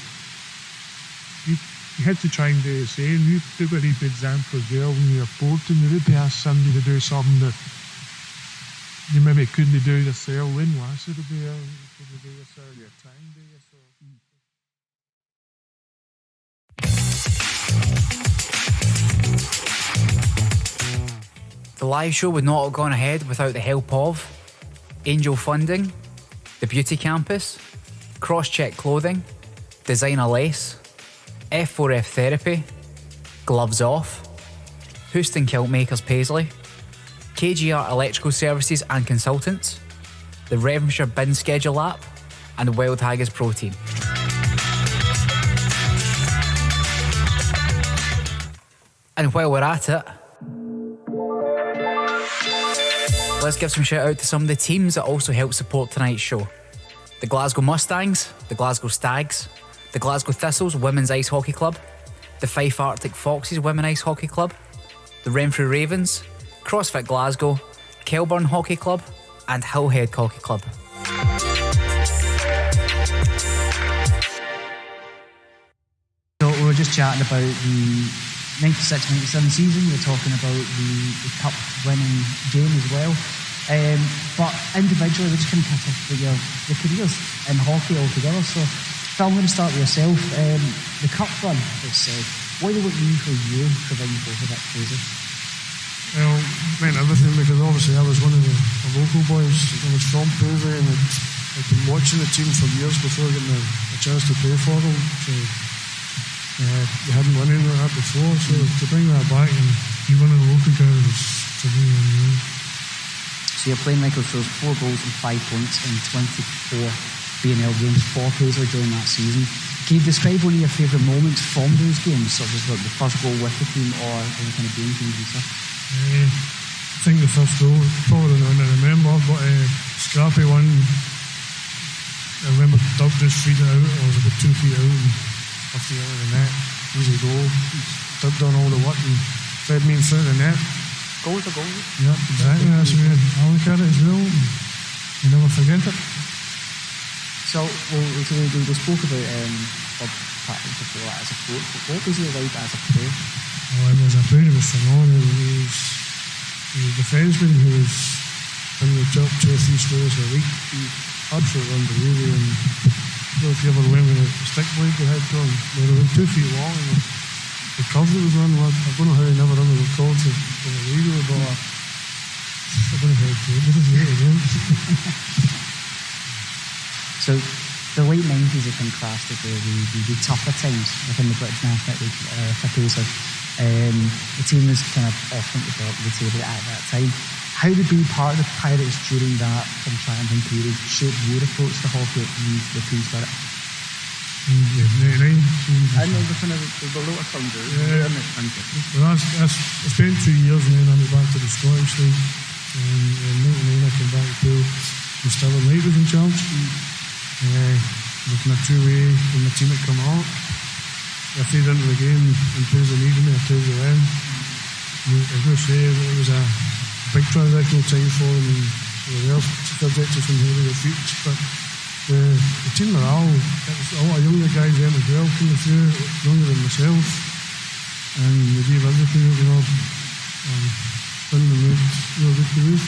Speaker 6: you had to try and do the same. You took a deep example as well when you're reporting. You would ask somebody to do something that you maybe couldn't do yourself. When was it to be able to do yourself? Your time do yourself.
Speaker 1: The live show would not have gone ahead without the help of Angel Funding, the Beauty Campus, Crosscheck Clothing, Designer Lace, F4F Therapy, Gloves Off, Houston Kilt Makers Paisley, KGR Electrical Services and Consultants, the Devonshire Bin Schedule app, and Wild Haggis Protein. And while we're at it, let's give some shout out to some of the teams that also help support tonight's show. The Glasgow Mustangs, the Glasgow Stags, the Glasgow Thistles Women's Ice Hockey Club, the Fife Arctic Foxes Women's Ice Hockey Club, the Renfrew Ravens, CrossFit Glasgow, Kelburn Hockey Club, and Hillhead Hockey Club.
Speaker 4: So we were just chatting about the 96-97 season. We were talking about the cup winning game as well. But individually, we just kind of catch up with your careers in hockey altogether. So, Phil, I'm going to start with yourself. The cup run, it's said. What did it mean for you to win both of that crazy?
Speaker 6: Well, it meant everything because obviously I was one of the local boys. I was from Paisley and I'd been watching the team for years before getting a chance to play for them. So you hadn't won anything like that before. So to bring that back and be one of the local guys was to me unreal.
Speaker 4: So you're playing Michael Shaw's 4 goals and 5 points in 24 B&L games for Paisley during that season. Can you describe one of your favourite moments from those games, such as like the first goal with the team or any kind of game things you saw?
Speaker 6: I think the first goal, probably the one I remember, but Scrappy one, I remember Doug just freed it out. I was about 2 feet out and off the end of the net. Easy goal. Doug done all the work and fed me in front of the net.
Speaker 4: Goal to goal?
Speaker 6: Yeah, exactly. That's the way I look at it as well. You never forget it.
Speaker 4: So we spoke about Bob Patrick before as a coach, but what was he like as a player?
Speaker 6: Well, as a player, he was phenomenal. He was a defenseman who was in the top 2 or 3 scores a week. Absolutely unbelievable. And I don't know if you ever remember the stick blade they had on. They were 2 feet long and the curve that was running. I don't know how he never run the record for the radio, but I don't know how he played with it again.
Speaker 4: So the late 90s have been classed as the tougher times within the British National League for Paisley. The team was kind of often at the bottom of the table at that time. How did being part of the Pirates during that kind of triumphant period shape your approach to hockey and the team spirit? I know the kind of the lot of thunder.
Speaker 6: Yeah. Well, I spent 2 years and then I went back to the Scottish League. And in 99 I came back to the Stirling Light was in charge. Looking at 2-way when my team had come out. I played into the game and Paisley needed me, I played with them. I was going to say it was a big transactional time for them and they were subject to some heavy defeats, but the team morale, it was a lot of younger guys then as well coming through, younger than myself, and they gave everything, when they made the move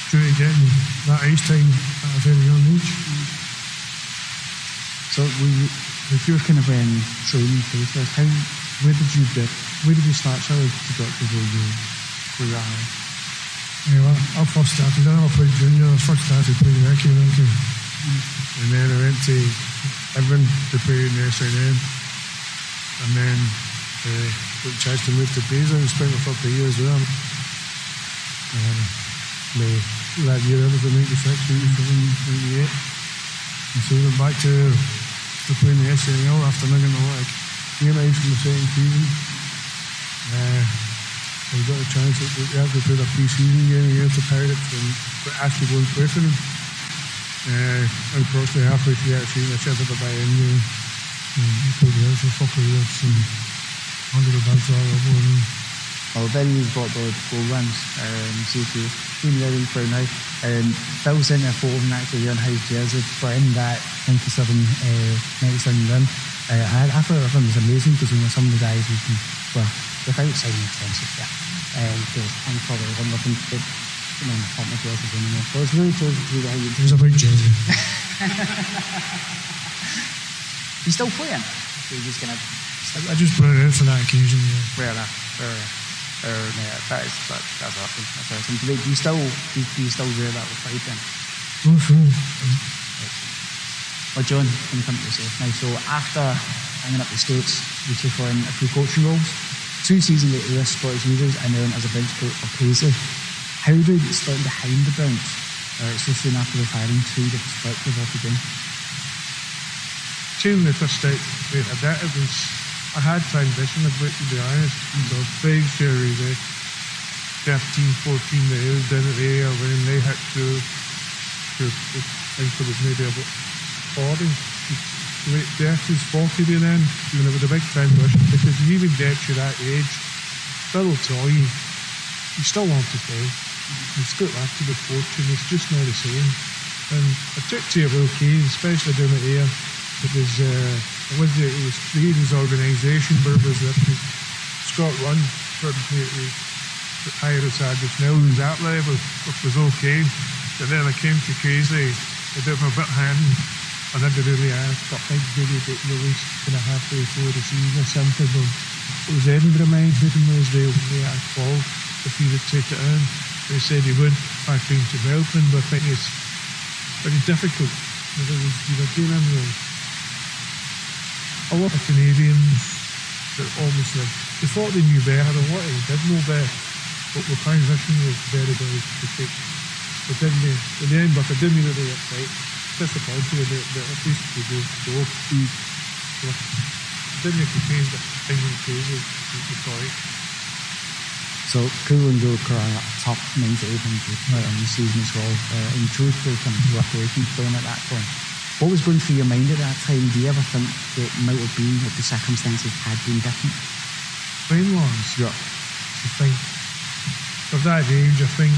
Speaker 6: to getting that ice time at a very young age.
Speaker 4: So if you're kind of training players, where did you start? How did you got to where you are?
Speaker 6: Yeah, I first started, I never played junior. I first started playing hockey in Lincoln. And then I went to Edmund to play in the SNN. and then got a chance to move to Paisley and spent a couple of years there. That year, I was in 96, 97, 98. And so we went back to playing the SNL after making a lot of game ice from the second season. We got a chance to actually play the pre-season game against the Pirates and actually go and play for them. Unfortunately, halfway through that season, I suffered a bad injury. We played there for a couple of years and under the bus all over.
Speaker 4: Well, then you've got the goal runs, see if you've been ready for now. Phill sent a photo of him actually wearing his jersey for in that 97 run. I thought it was amazing because some of the guys who can, well, without sounding offensive, because I'm probably one of them that, not my jerseys anymore. But it's really close to how you do.
Speaker 6: It was a big jersey.
Speaker 4: You still playing? So you're just gonna.
Speaker 6: I just put it out for that occasion, yeah.
Speaker 4: Rare enough. That's awesome. That's awesome. Do you still wear that with pride then?
Speaker 6: Oh, sure.
Speaker 4: Well, John, can you come to yourself now? So after hanging up the States, you took on a few coaching roles. 2 seasons later, as Scottish leaders and then as a bench coach for Paisley. How did it start behind the Browns? So soon after retiring to the perspective of the game?
Speaker 6: Changing the first step, I had transitioned a bit, to be honest. So big series, 13, 14 years down at the air when they had to I think it was maybe about 40, late 30s, 40 by then. It was a big transition because you even get to that age, Phill will tell you, you still want to play. You've got back to the coaching, it's just not the same. And I took to it okay, especially down at air. It was the Aiden's organisation where it was Scott Run for the Pirates had just now was that level, which was okay. But then I came to Paisley, I did my bit hand, and I didn't really ask, but I did it released kind of halfway through the season or something. It was Edinburgh Mind hitting those days when they asked Paul if he would take it on. They said he would back into development, but I think it's very difficult. You were dealing with a lot of Canadians that almost they thought they knew better, a lot of them did know better, but the transition was very, very quick. But then in the end, but I didn't really get right. Disappointed that at least we go. So I didn't have to change the thing in Paisley to try.
Speaker 4: So cool and Joe Curran at top 98 on the season as well. And Joe's still kind of rotation playing at that point. What was going through your mind at that time? Do you ever think that it might have been that the circumstances had been different?
Speaker 6: Playing-wise, yeah. I think of that age, I think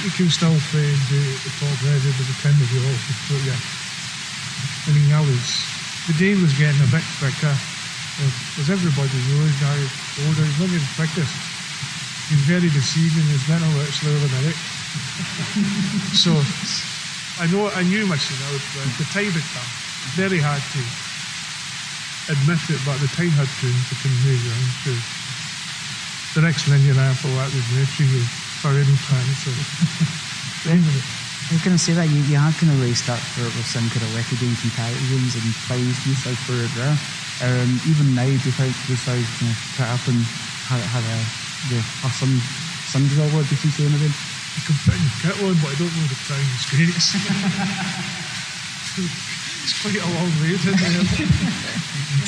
Speaker 6: you can still play the top level with the kind of the office, but yeah. I mean, the game was getting a bit quicker. As everybody knows, guy older, he's not the quickest. He's very deceiving, he's been a little slower than it. So I knew myself, but the time had come. Very hard to admit it, but the time had come to move on to the next million after that was reaching for any time. So
Speaker 4: I was going to say that you had kind of raced up with some kind of record games and categories and plays you so for it there. Even now, do you think this guys kind of put up and have some development what you saying about?
Speaker 6: I can put in kit on, but I don't know the time straights. It's quite a long way, isn't it?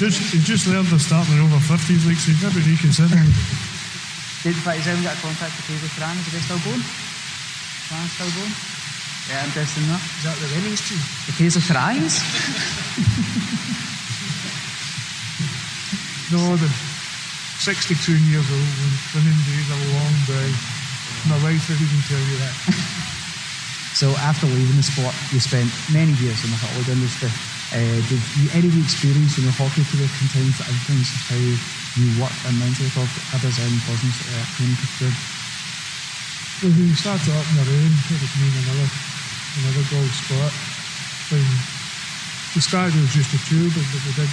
Speaker 6: You just learned to start in the over 50s, like, so you've got to reconsider.
Speaker 4: Did Paisley ever get a contact with Paisley Fran? Is they still going? Fran's still going? Yeah, interesting that.
Speaker 6: Is that the Reynolds team?
Speaker 4: The Paisley Frans?
Speaker 6: No, the 62 years old, winning days are a long day. My wife would even tell you that.
Speaker 4: So after leaving the sport, you spent many years in the holiday industry. Did you any experience in the hockey career contains the influence of how you work and mentor others in business or community career?
Speaker 6: Well, we started up on our own. It was me and another gold spot. We started as just a two, but we did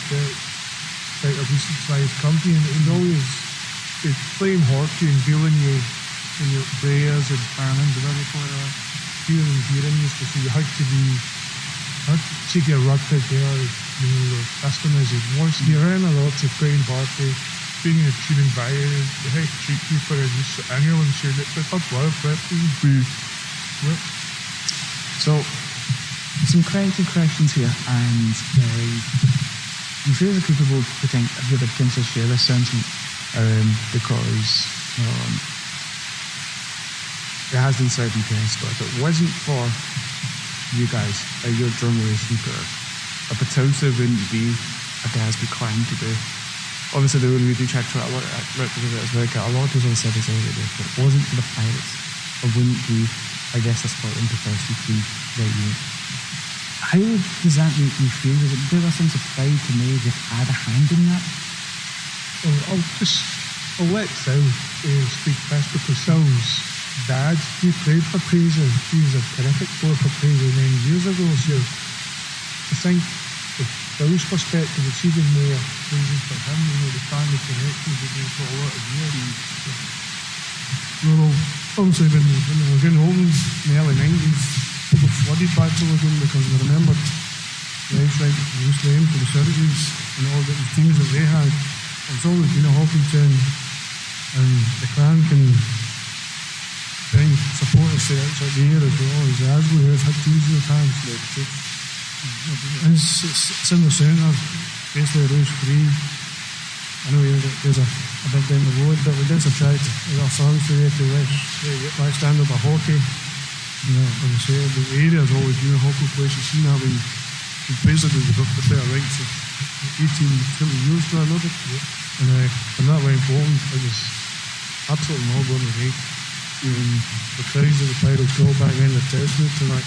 Speaker 6: quite a decent sized company, and always playing hockey and dealing with your players and farming, hearing used to see you had to take your rugby there, you know, the system as it was. You're in a lot of playing party, being a team invited, the head keeper is just sitting here and saying it's a good work,
Speaker 4: So, some corrective questions here, and you feel the people would potentially share this sentiment because it has been said in press, but if it wasn't for you guys, your journalism career, a potentially wouldn't be a guy's be climbed to do. Obviously, they would really check for it because it's very good. A lot of people have said this already, but if it wasn't for the Pirates, it wouldn't be, I guess, a sport into professional team right now. How does that make you feel? Does it give a sense of pride to know you've had a hand in that?
Speaker 6: I'll let Phill speak first, because Phil's dad, he played for Paisley. He was a terrific player for Paisley many years ago, so I think from Phil's perspective it's even more pleasing for him, you know, the family connections that they've got a lot of years. You know, obviously when they were getting home in the early 90s, people flooded back to Lagoon because they remembered the X-Rite, the Bruce Lane for the 70s and all the teams that they had. It's always been a Hawkinson and the Clan can bring support us out the year as well as the Ashley who have had teams in the past. It's in the centre, basically Rose Free. I know there's a bit down the road, but we did subtract our songs to the wish. Back stand up a hockey. You know, as I say, the area has always been a hockey place. You've seen how we basically the better rights of 18, 20 years to another. And from that way forward, it was absolutely not going to make. Even the crowds of the Pirates go back in the testament to that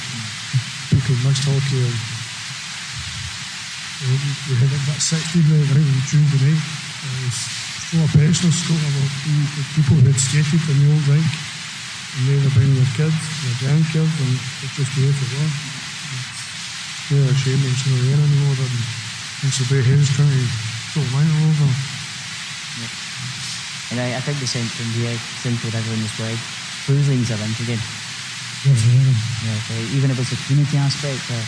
Speaker 6: peak of mixed hockey. And we had about 16 night right in Tuesday night. It was full of personal stuff about people who had skated in the old rink. And they were bringing their kids, their grandkids, and it's just the way for them. It's really a shame it's not there anymore, but it's a bit his trying to throw mine all over.
Speaker 4: Yep. And I think the same thing here, same for everyone as well. Cruising's a link again.
Speaker 6: Yes,
Speaker 4: yeah, so even if it's a community aspect or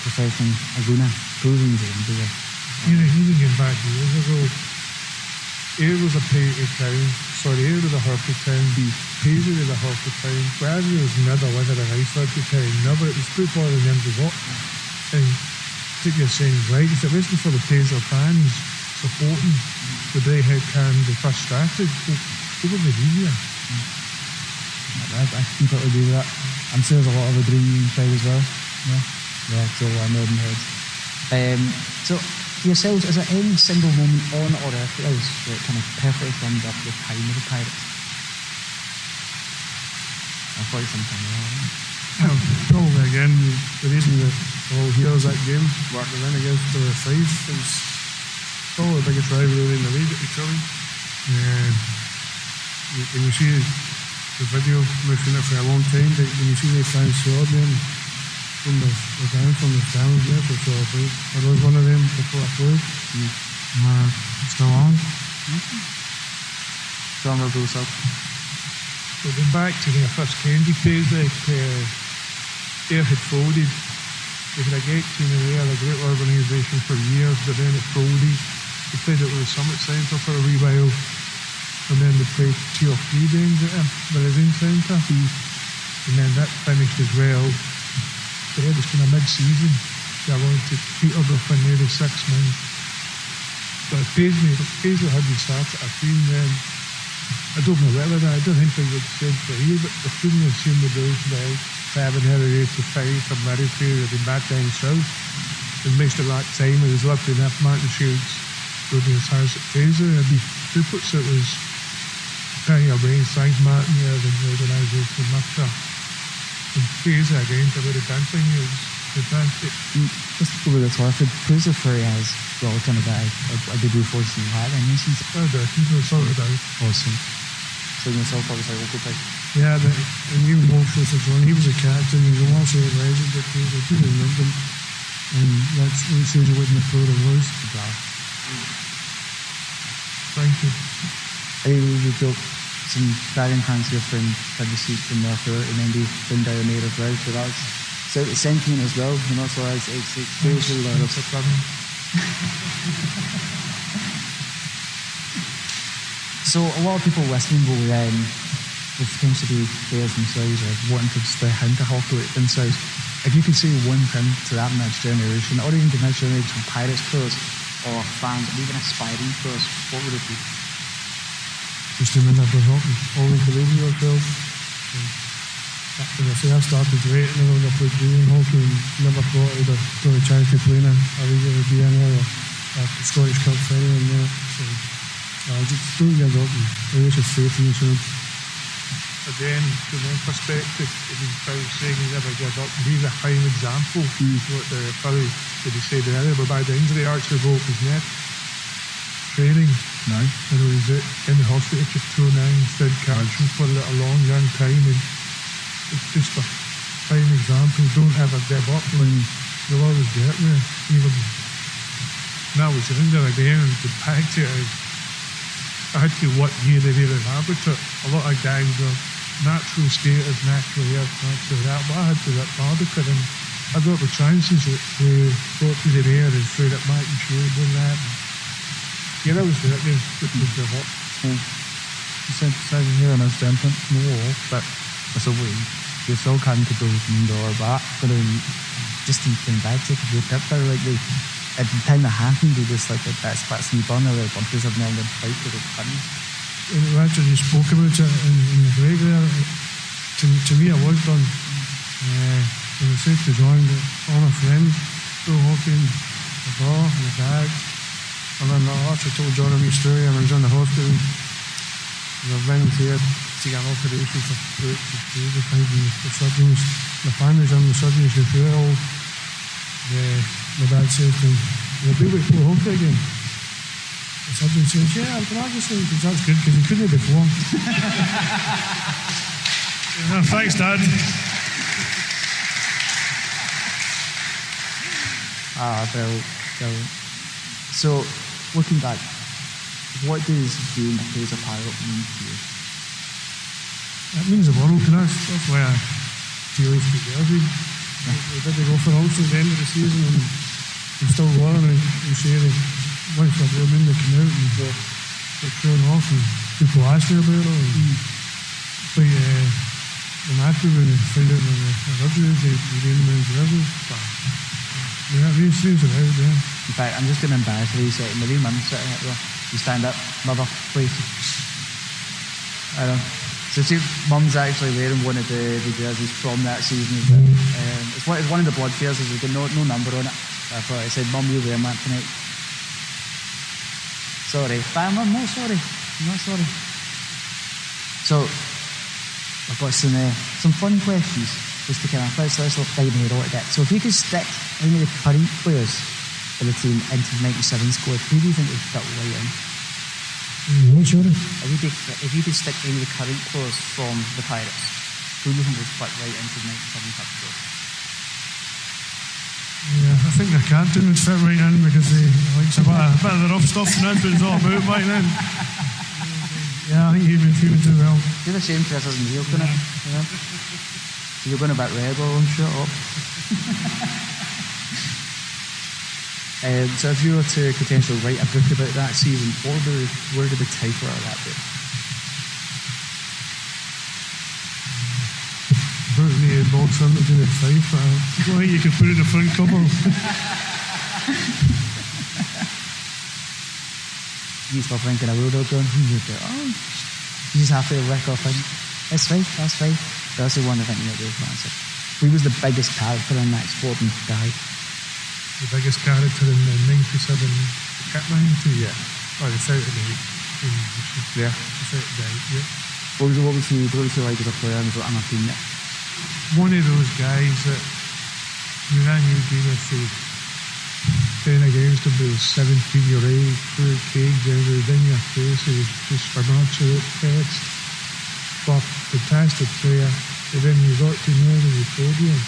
Speaker 4: professional arena, cruising's a link again.
Speaker 6: Even getting back years ago, Ayr was a Paisley town, Ayr was a hockey town, Paisley was a hockey town, Bradley was never with a nice hockey town, never, it was football and then the what. And I think you're saying right, if it wasn't for the Paisley fans supporting the Brayhead Can they first started, who would they be here?
Speaker 4: I completely agree with that. I'm sure there's a lot of agreeing crowd as well. Yeah, so I'm nodding heads. So, for yourselves, is there any single moment on or off the ice that kind of perfectly summed up the time of the Pirates? I've got something wrong.
Speaker 6: Probably again, the reason that all here is that game, working in against the Fife, is probably the biggest rivalry in the league at the Philly. When you see the video, we've seen it for a long time, but when you see the fans celebrating when they're down from the stands there for celebrate, I was one of them before I played. It's still on.
Speaker 4: Drummer goes up.
Speaker 6: So going back to the first Kennedy phase, Ayr had folded. They had a great team in Ayr, a great organisation for years, but then it folded. They played it with the Summit Centre for a wee while, and then they played 2 or 3 games at the Living Centre, and then that finished as well. So it was kind of mid-season. They wanted to peter off in nearly 6 months. But Paisley had been started at a team then. I don't know whether that, I don't think they would say for here, but the team had seen the those now, 7 headed to 5 from Murrayfield, had been back down south. And most of that time it was lucky enough Martin Shields would be as house at Paisley. There'd be reports that was paying away, thanks Martin here, the organisation after. And Paisley again, the way the dancing is fantastic.
Speaker 4: Just over the top, Paisley Furry has kind of a degree force in that, and he's
Speaker 6: sorted out.
Speaker 4: Awesome. So yourself obviously local pick.
Speaker 6: Yeah, and even Wolfus as well. He was a captain, he was also a legend at Paisley. People loved him. And that's what shows you what in the floor it was. Thank you.
Speaker 4: We've got some dragon fans here from the seats in there for it, and then they been down there as well, so that's So it's sentient as well, you know, so it's crazy. So a lot of people listening will potentially be players themselves or wanting to stay into hockey themselves. If you could say one thing to that next generation, or even the next generation of Pirates players or fans, or even aspiring players, what would it be?
Speaker 6: Just remember hockey, always believe in yourself. As I say, I started great and I played junior hockey and never thought I'd have got a chance to play in a league or be in or a Scottish Cup final and that. So I just don't get hockey. I always have faith in yourself. Again, from my perspective, if he's trying to say he never give up, he's a prime example. What the Phill that he said earlier about the injury actually broke his neck. Training.
Speaker 7: No.
Speaker 6: You know, he's in the hospital for 2 nights, did catching for a long time and it's just a prime example. Don't ever give up when you'll always get there. Even when I was younger again and the back to it, I had to what year they really inhabit it. A lot of guys were natural skaters, natural here, natural that, but I had to work hard at it and I got the chances to go to the air and throw it back and shoot and that. Yeah, I was working, but it give up.
Speaker 7: You said here on a sentence, no, but it's a way. You still can't get those or back, but
Speaker 4: Just thinking back to it, you kept there, like, at the time it happened, they just like that splits in the burner, like bunches of them fight with the funny.
Speaker 6: And we actually spoke about it in the break there. To me, I was done. When I said to John that all my friends go hockey, the bar, and the dad. And then I actually told John my story and I was in the hospital. And I've been here to get an operation for the surgeons. The family's in the surgeons with Phill. My dad said to him, "You'll be able to play hockey again." The surgeon says, "Yeah, I can obviously, because that's good, because he couldn't before." Thanks, Dad.
Speaker 4: Brilliant. So, looking back, what does being a Paisley Pirate mean to you?
Speaker 6: It means the world to us. That's why I feel it's good jersey. We did go for Ulster at the end of the season and we're still going and we say that once we're in they come out and they're thrown off and people ask me about it and but the matter when they find out when the reviews they name them as reviews. Yeah, these things are out there.
Speaker 4: In fact, I'm just going to embarrass you. My wee mum sitting out there. You stand up, mother, please. I know. So see, Mum's actually wearing one of the jerseys from that season as well. It's one of the blood jerseys. There's got no number on it. I thought I said, "Mum, you're wearing that tonight." Sorry, but I'm not sorry. I'm not sorry. So I've got some fun questions just to kind of let's dive in here a little bit. So if you could stick any of the current players for the team into the 97 squad, who do you think would fit right in?
Speaker 6: Sure.
Speaker 4: If you could stick any of the current players from the Pirates, who do you think would fit right into the 97 Cup squad?
Speaker 6: Yeah, I think the captain would fit right in because he likes a bit of the rough stuff and that's what it's all about back then. Yeah, I think he would do well.
Speaker 4: Do the same dress as Neil, couldn't it? Yeah. So you're going a bit red, well, shut up. So if you were to potentially write a book about that season, where would the title of that be?
Speaker 6: About the box under the five, but I don't think you could put it in the front cover.
Speaker 4: You start thinking I will do it, John. You just have to lick off it. That's fine. That's the one I think you do for answer. Who was the biggest character in that squad and died?
Speaker 6: The biggest character in the 97 Cup 92, yeah. Oh, it's out of the
Speaker 7: yeah.
Speaker 6: It's out of the yeah.
Speaker 4: What was he like as a player and on a team?
Speaker 6: One of those guys that you ran your game with playing against him, he was 17-year-old, threw a cage in your face, he was just an absolute pest. But fantastic player, and then you got to know when you told him.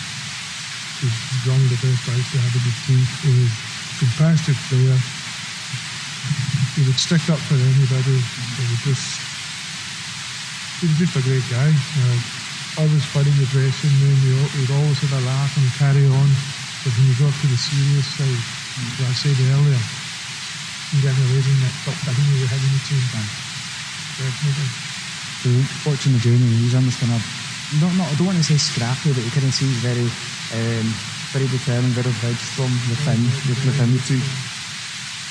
Speaker 6: He's wrong the best I used to have a good team. He was a fantastic player. He would stick up for anybody. He was just a great guy. always funny in the dressing room. We'd always have a laugh and carry on. But when you got to the serious side, as I said earlier, you get away from that top thing you were having the team. Definitely.
Speaker 4: So watching the journey, he's almost kind of not I don't want to say scrappy, but you kind of see he's very determined, very big from within the two.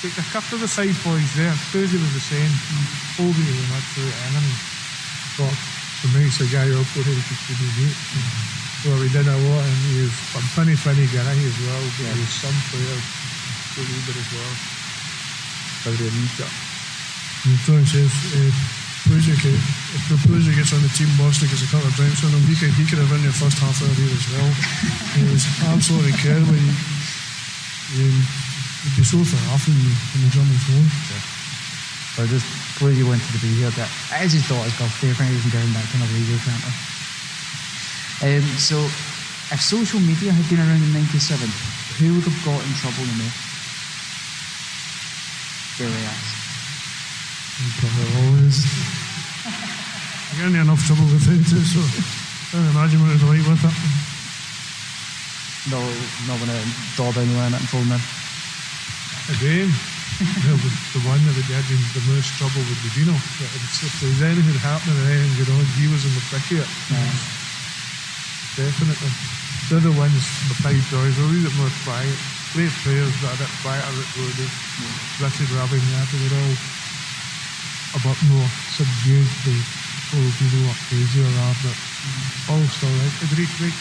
Speaker 6: Like a couple of the side boys there, Thursday was the same. Obi was an absolute enemy. But for me, it's a guy up there who could be great. Well, we did a lot, and he was a funny guy as well, but he was some player a little bit as well. And Tony says, if Paisley gets on the team, Boston gets a couple of drinks on him, he could have run the first half of the year as well. It was absolutely incredible. You'd be so far off in the German phone.
Speaker 4: But just glad you wanted to be here. But it is his daughter's birthday, I think he's down that kind of legal centre. So, if social media had been around in 97, who would have got in trouble the most? Really asked.
Speaker 6: Probably always. I get in enough trouble with it too, so I can't imagine what it's like with it.
Speaker 4: No, not when it dawned anywhere and phone in.
Speaker 6: Again, well, the one that would get in the most trouble would be Dino. If there was anything happening or anything going on, he was in the thick of it. Definitely. The other ones, the five boys, were a wee bit more quiet. Great players, but a bit quieter at Roddy. Richard, Robbie, they were all a bit more subdued. They all do what crazy or that, but all still like a great.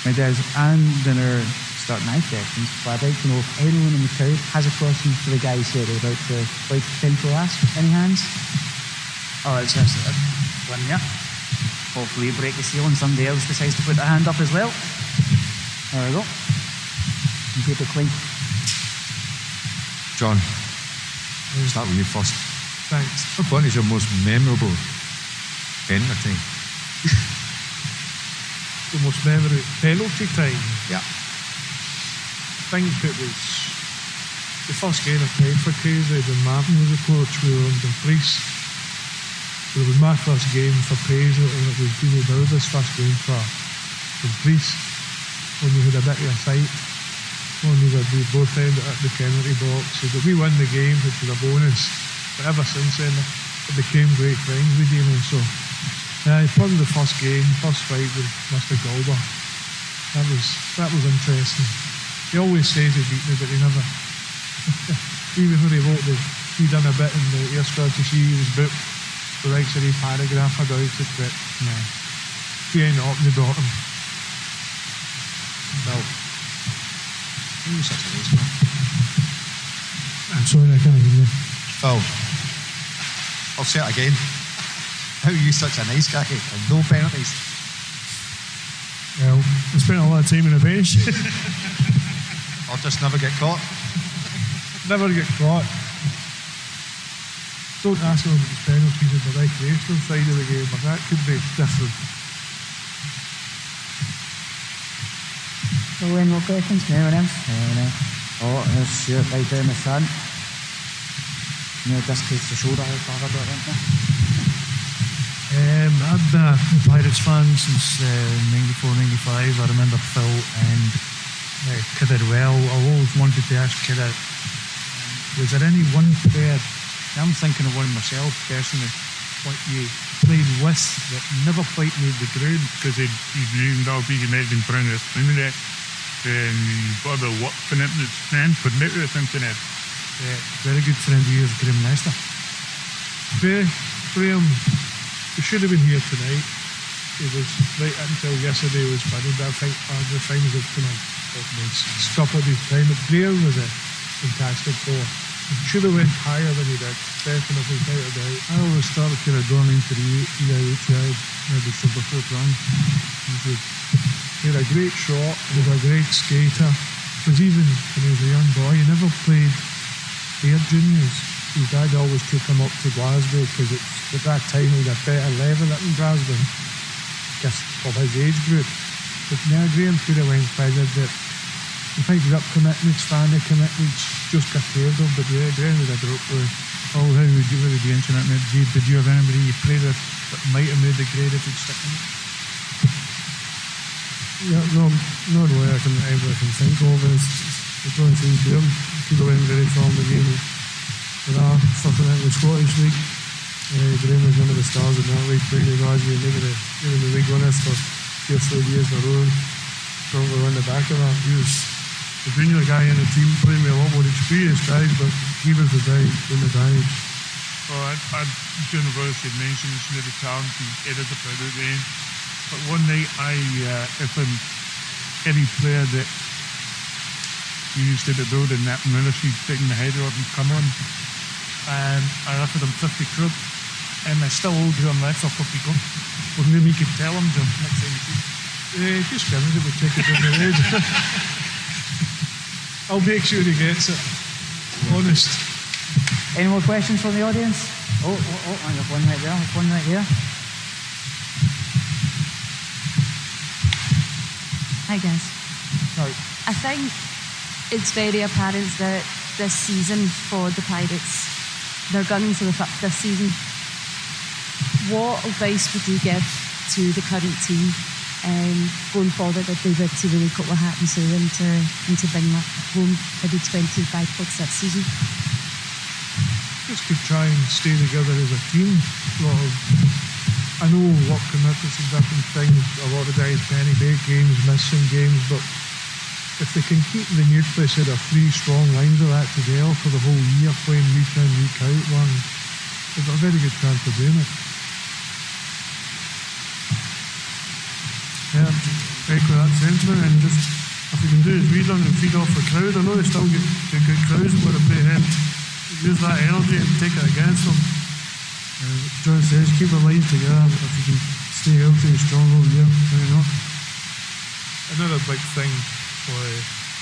Speaker 4: My Des, and then our start my questions, but I'd like to know if anyone in the crowd has a question for the guy said about the like potential ask. Any hands? Oh, it's just one here. Hopefully you break the seal and somebody else decides to put their hand up as well. There we go. And keep it clean.
Speaker 8: John, I'll start with you first.
Speaker 6: Thanks.
Speaker 8: What one is your most memorable penalty?
Speaker 6: The most memorable penalty time?
Speaker 8: Yeah.
Speaker 6: I think it was the first game I played for Paisley when Martin was a coach. We were under Priest. So it was my first game for Paisley, and it was Dino Dowda's first game for Priest. When we had a bit of a fight, we both ended at the penalty box. So we won the game, which was a bonus. But ever since then, it became great friends with Dino. So probably the first game, first fight with Mr. Galder. That was interesting. He always says he beat me, but he never. Even when he done a bit in the Air Scottish, he was booked. The right side paragraph I got it, but he ended up in the bottom.
Speaker 8: Well, you're such a nice man.
Speaker 6: I'm sorry, I can't hear you.
Speaker 8: Phill, I'll say it again. How are you such a nice guy and no penalties?
Speaker 6: Well, I spent a lot of time on the bench.
Speaker 8: Or just never get caught?
Speaker 6: Never get caught. Don't ask him about his penalties in the recreational side of the game, but that could be different.
Speaker 4: So any more questions? Anyone else? Oh, there's Stuart right down the front. Discretion the shoulder, how far about it,
Speaker 7: I've been a Pirates fan since 94, 95. I remember Phill and Kidder well. I always wanted to ask Kidder, was there any one player, I'm thinking of one myself personally, what you played with that never quite made the ground because he'd been Melvin Brown or something like that, and got a work for him that's man put out or something like that. Very good friend of yours, Graham Nesta.
Speaker 6: Graham, he should have been here tonight. He was right until yesterday was funny, but I think the things have kind of scuppered his time. But Graham was a fantastic player. He should have went higher than he did, definitely, without a doubt.
Speaker 7: I always thought he could have gone into the EIHI, maybe for the fourth round.
Speaker 6: He had a great shot, he was a great skater. Because even when he was a young boy, he never played air juniors. His dad always took him up to Glasgow because at that time he was a better level in Glasgow, just of his age group. But now Graham could have went further, but he picked up commitments, family commitments, just got tired of, but Graham was a great player.
Speaker 7: Oh, how would you mention that? Did you have anybody you played with that might have made the grade if he'd stuck in it?
Speaker 6: Yeah, no way I can think of is it's going to be him. People went very far in the game. But fucking out in the Scottish League. Graham was one of the stars in that league. Brilliant guys, we made the league winners for 3 or 4 years in a row. Probably around the back of that. He was the junior guy in the team, playing with a lot more experienced guys, but he was the guy in the damage.
Speaker 7: Well, during the verse you mentioned he's really talented, he is a proud of the game. But one night if any player that used in the building that military taking the header up and come on, and I offered him 50 quid, and I still owe him left for 50 quid. Well, maybe you could tell him John, next time you see.
Speaker 6: Just give it, we'll take it in the head. I'll make sure he gets it. Honest.
Speaker 4: Any more questions from the audience? I got one right there. One right here.
Speaker 9: Hi guys.
Speaker 4: Sorry.
Speaker 9: I think it's very apparent that this season for the Pirates, they're gunning for the fifth this season. What advice would you give to the current team going forward if they were to really cut what happened to them to bring that home maybe 25 points this season?
Speaker 6: Just to try and stay together as a team. I know work commitments and different things. A lot of guys penny bake games, miss some games, but if they can keep the nucleus of the 3 strong lines of that together for the whole year, playing week in, week out, they've got a very good chance of doing it. Yeah, echo that sentiment, and just if we can do as we done and feed off the crowd. I know they still get good crowds, but if they use that energy and take it against them. John says, keep the lines together. If you can stay healthy and strong all year, why not? Another big thing,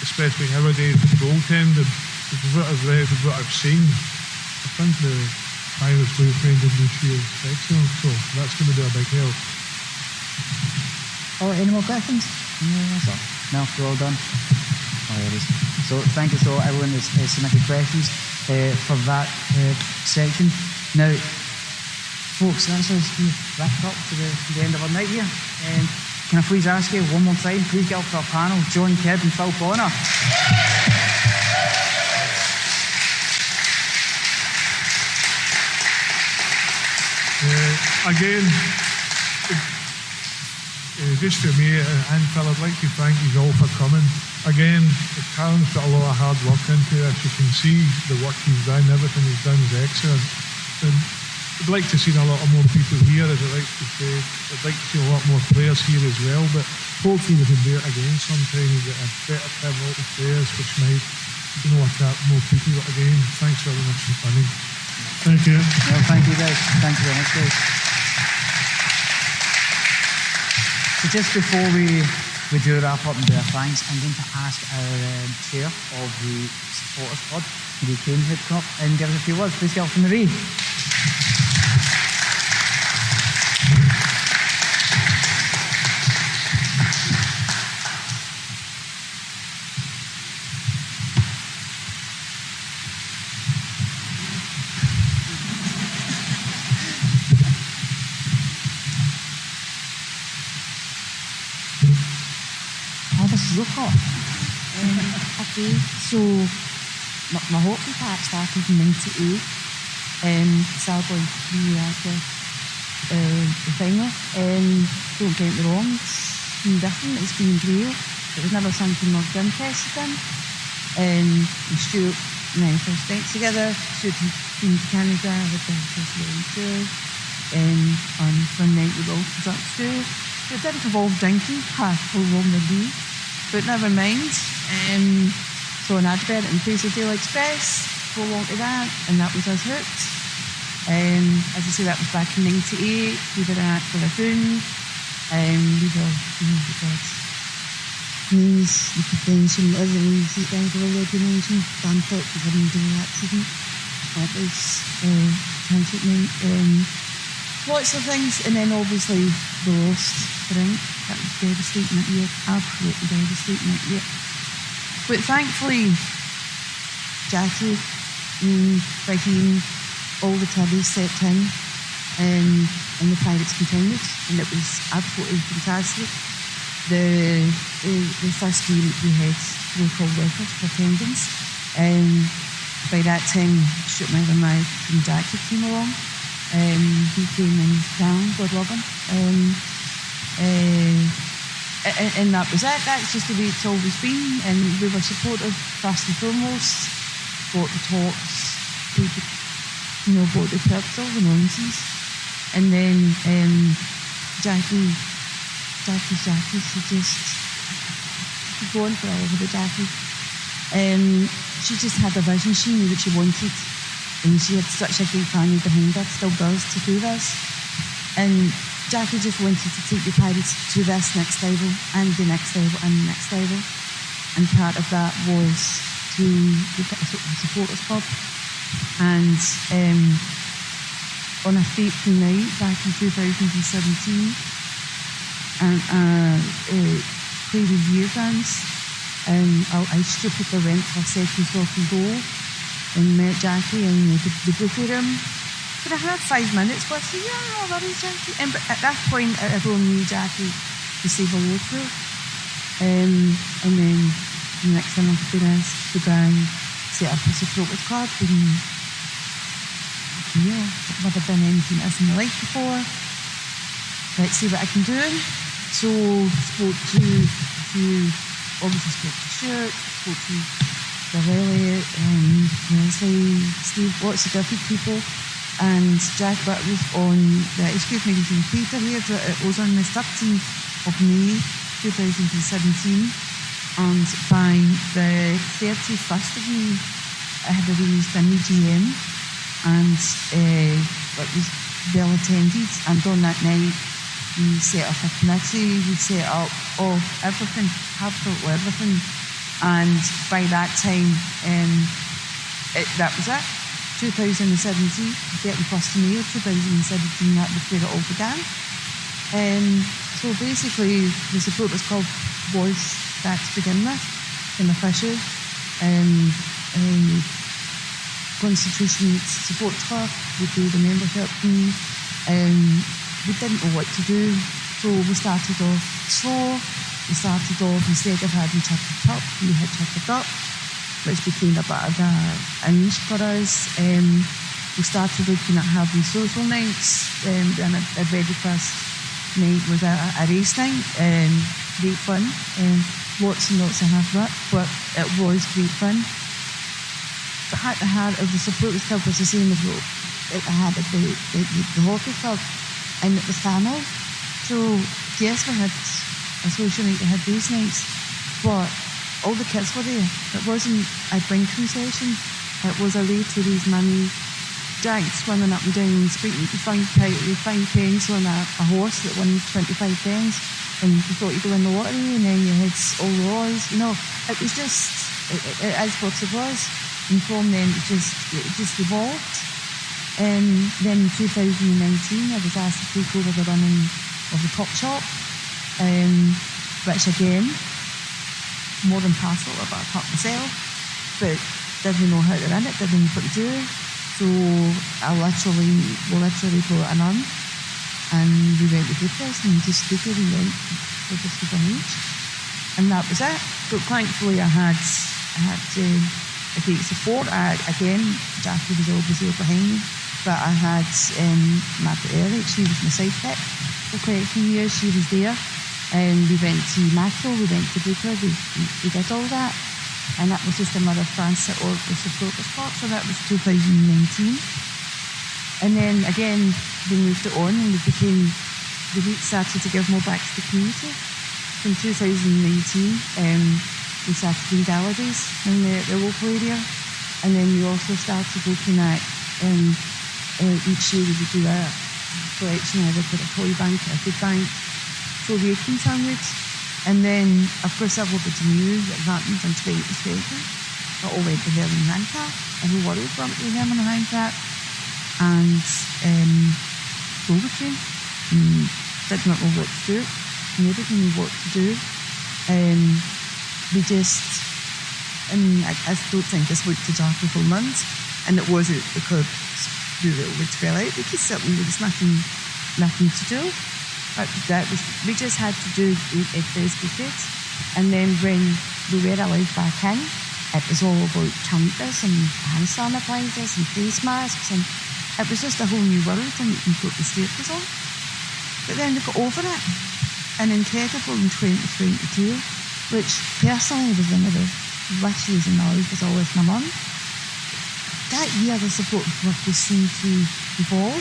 Speaker 6: especially nowadays with goaltending, with what I've read, with what I've seen, I think the Irish goaltending this year is excellent, so that's going to be a big help.
Speaker 4: Any more questions? No, we're all done. There it is. So thank you to everyone that's submitted questions for that section. Now, folks, that's us wrapped up to the end of our night here. Can I please ask you one more time, please get up to our panel, John Kidd and Phill Bonner.
Speaker 6: Again, just for me and Phill, I'd like to thank you all for coming. Again, Calum's put a lot of hard work into this. You can see the work he's done, everything he's done is excellent. And I'd like to see a lot more people here, as I like to say. I'd like to see a lot more players here as well, but hopefully we can do it again sometime. We get a better level of players, which might, attract more people. But again, thanks very much for coming. Thank you.
Speaker 4: Well, thank you guys. Thank you very much, guys. So just before we do wrap up and do our thanks, I'm going to ask our chair of the supporters club, Marie Kane, to come up and give us a few words. Please get up from Marie.
Speaker 9: Okay, so my hockey part started in '98. Sadly, 3 years after the final. Don't get me wrong, it's been different, it's been great. It was never something I've been interested in. Stuart and I first went together. Stuart had been to Canada with the tour. On one night we both was up to. It didn't involve drinking, for one of the but never mind. So an advert in Paisley Express, go along to that, and that was us hooked. As I say, that was back in '98. We did an ad for the phone. We were, names, you could mention other names that guys were already mentioned. Dan thought we were into an accident. That was transshipment. Lots of things, and then obviously we lost Frank. That was devastating that year, absolutely devastating that year. But thankfully, Jackie, Raheem, all the Tubbies stepped in and the Pirates continued, and it was absolutely fantastic. The first game we had local records for attendance. By that time, Stuart my from Jackie came along. He came in town, God love him. And that was it. That's just the way it's always been. And we were supportive, first and foremost. Bought the tops, bought the perks, all the nonsense. And then Jackie, she just keep going for all of it, Jackie. She just had a vision. She knew what she wanted, and she had such a great family behind her, still does, to do this. And Jackie just wanted to take the Pirates to this next level, and the next level, and the next level. And part of that was to the supporters club. And on a fateful night back in 2017, and played with year dance. I stupidly went for a second talking goal and met Jackie in the booking room. But I had 5 minutes, but I said, yeah, no worries, Jackie. And at that point, everyone knew Jackie to say hello to. And then the next thing I did is to go and set up a supporters club. And yeah, I've never done anything as in my life before. Let's see what I can do. So obviously spoke to Stuart, spoke to Elliot, Leslie, Steve, lots of different people. And Jack, that was on the Excuse Magazine paper here. It was on the 13th of May 2017. And by the 31st of May, I had arranged an EGM, and it was well attended. And on that night, we set up a committee, we set up everything, absolutely everything. And by that time, that was it. 2017, 31st of May 2017, that was where it all began. So basically, the Supporters Club was that to begin with, an official. Constitution Support Club, we do the membership fee. We didn't know what to do, so we started off slow. We started off, instead of having Chuckered Up, we had Chuckered Up, which became a bit of a niche for us. We started looking at having social nights, and the very first night was a race night, great fun, lots and lots of hard work, but it was great fun. But at the heart of the Supporters Club was the same as what I had at the hockey club, and it was family. So yes, we had a social night, we had these nights, but all the kids were there. It wasn't a drinking session, it was a way to raise money. Jack swimming up and down, speaking to find pence on a horse that won 25 pence, and you thought you'd go in the lottery, and then you had all the odds. It was just, it is what it was. And from then it just evolved. And then in 2019 I was asked to take over the running of the Top Shop, which again, more than parcel of a cup myself, but didn't know how to run it, didn't know what to do. So we literally brought an arm, and we went to Budapest and just took it and went for just a each. And that was it. But thankfully I had a great support. Again, Jackie was always there behind me, but I had Margaret Elliott, she was my sidekick for quite a few years. She was there, and we went to Macro, we went to Bupa, we did all that, and that was just another facet of the Supporters Club. So that was 2019, and then again we moved it on, and we started to give more back to the community. In 2019, we started doing gala days in the local area, and then we also started looking at each year we would do a collection either for a toy bank or a food bank, so we continued. And then of course everybody knew that happened in 2020. It all went to Herman Hancock, everybody went to Herman Hancock, and COVID came. Did not know what to do, nobody knew what to do. We just, and I don't think this looked to Jackie for months, and it wasn't because we would fill out because certainly there was nothing to do. We just had to do it best we could. And then when we were allowed back in, it was all about counters and hand sanitizers and face masks, and it was just a whole new world, and you can put the status on. But then we got over it, and incredible in 2022, which personally was one of the wishes and always was always my mum. That year the support work was seen to evolve.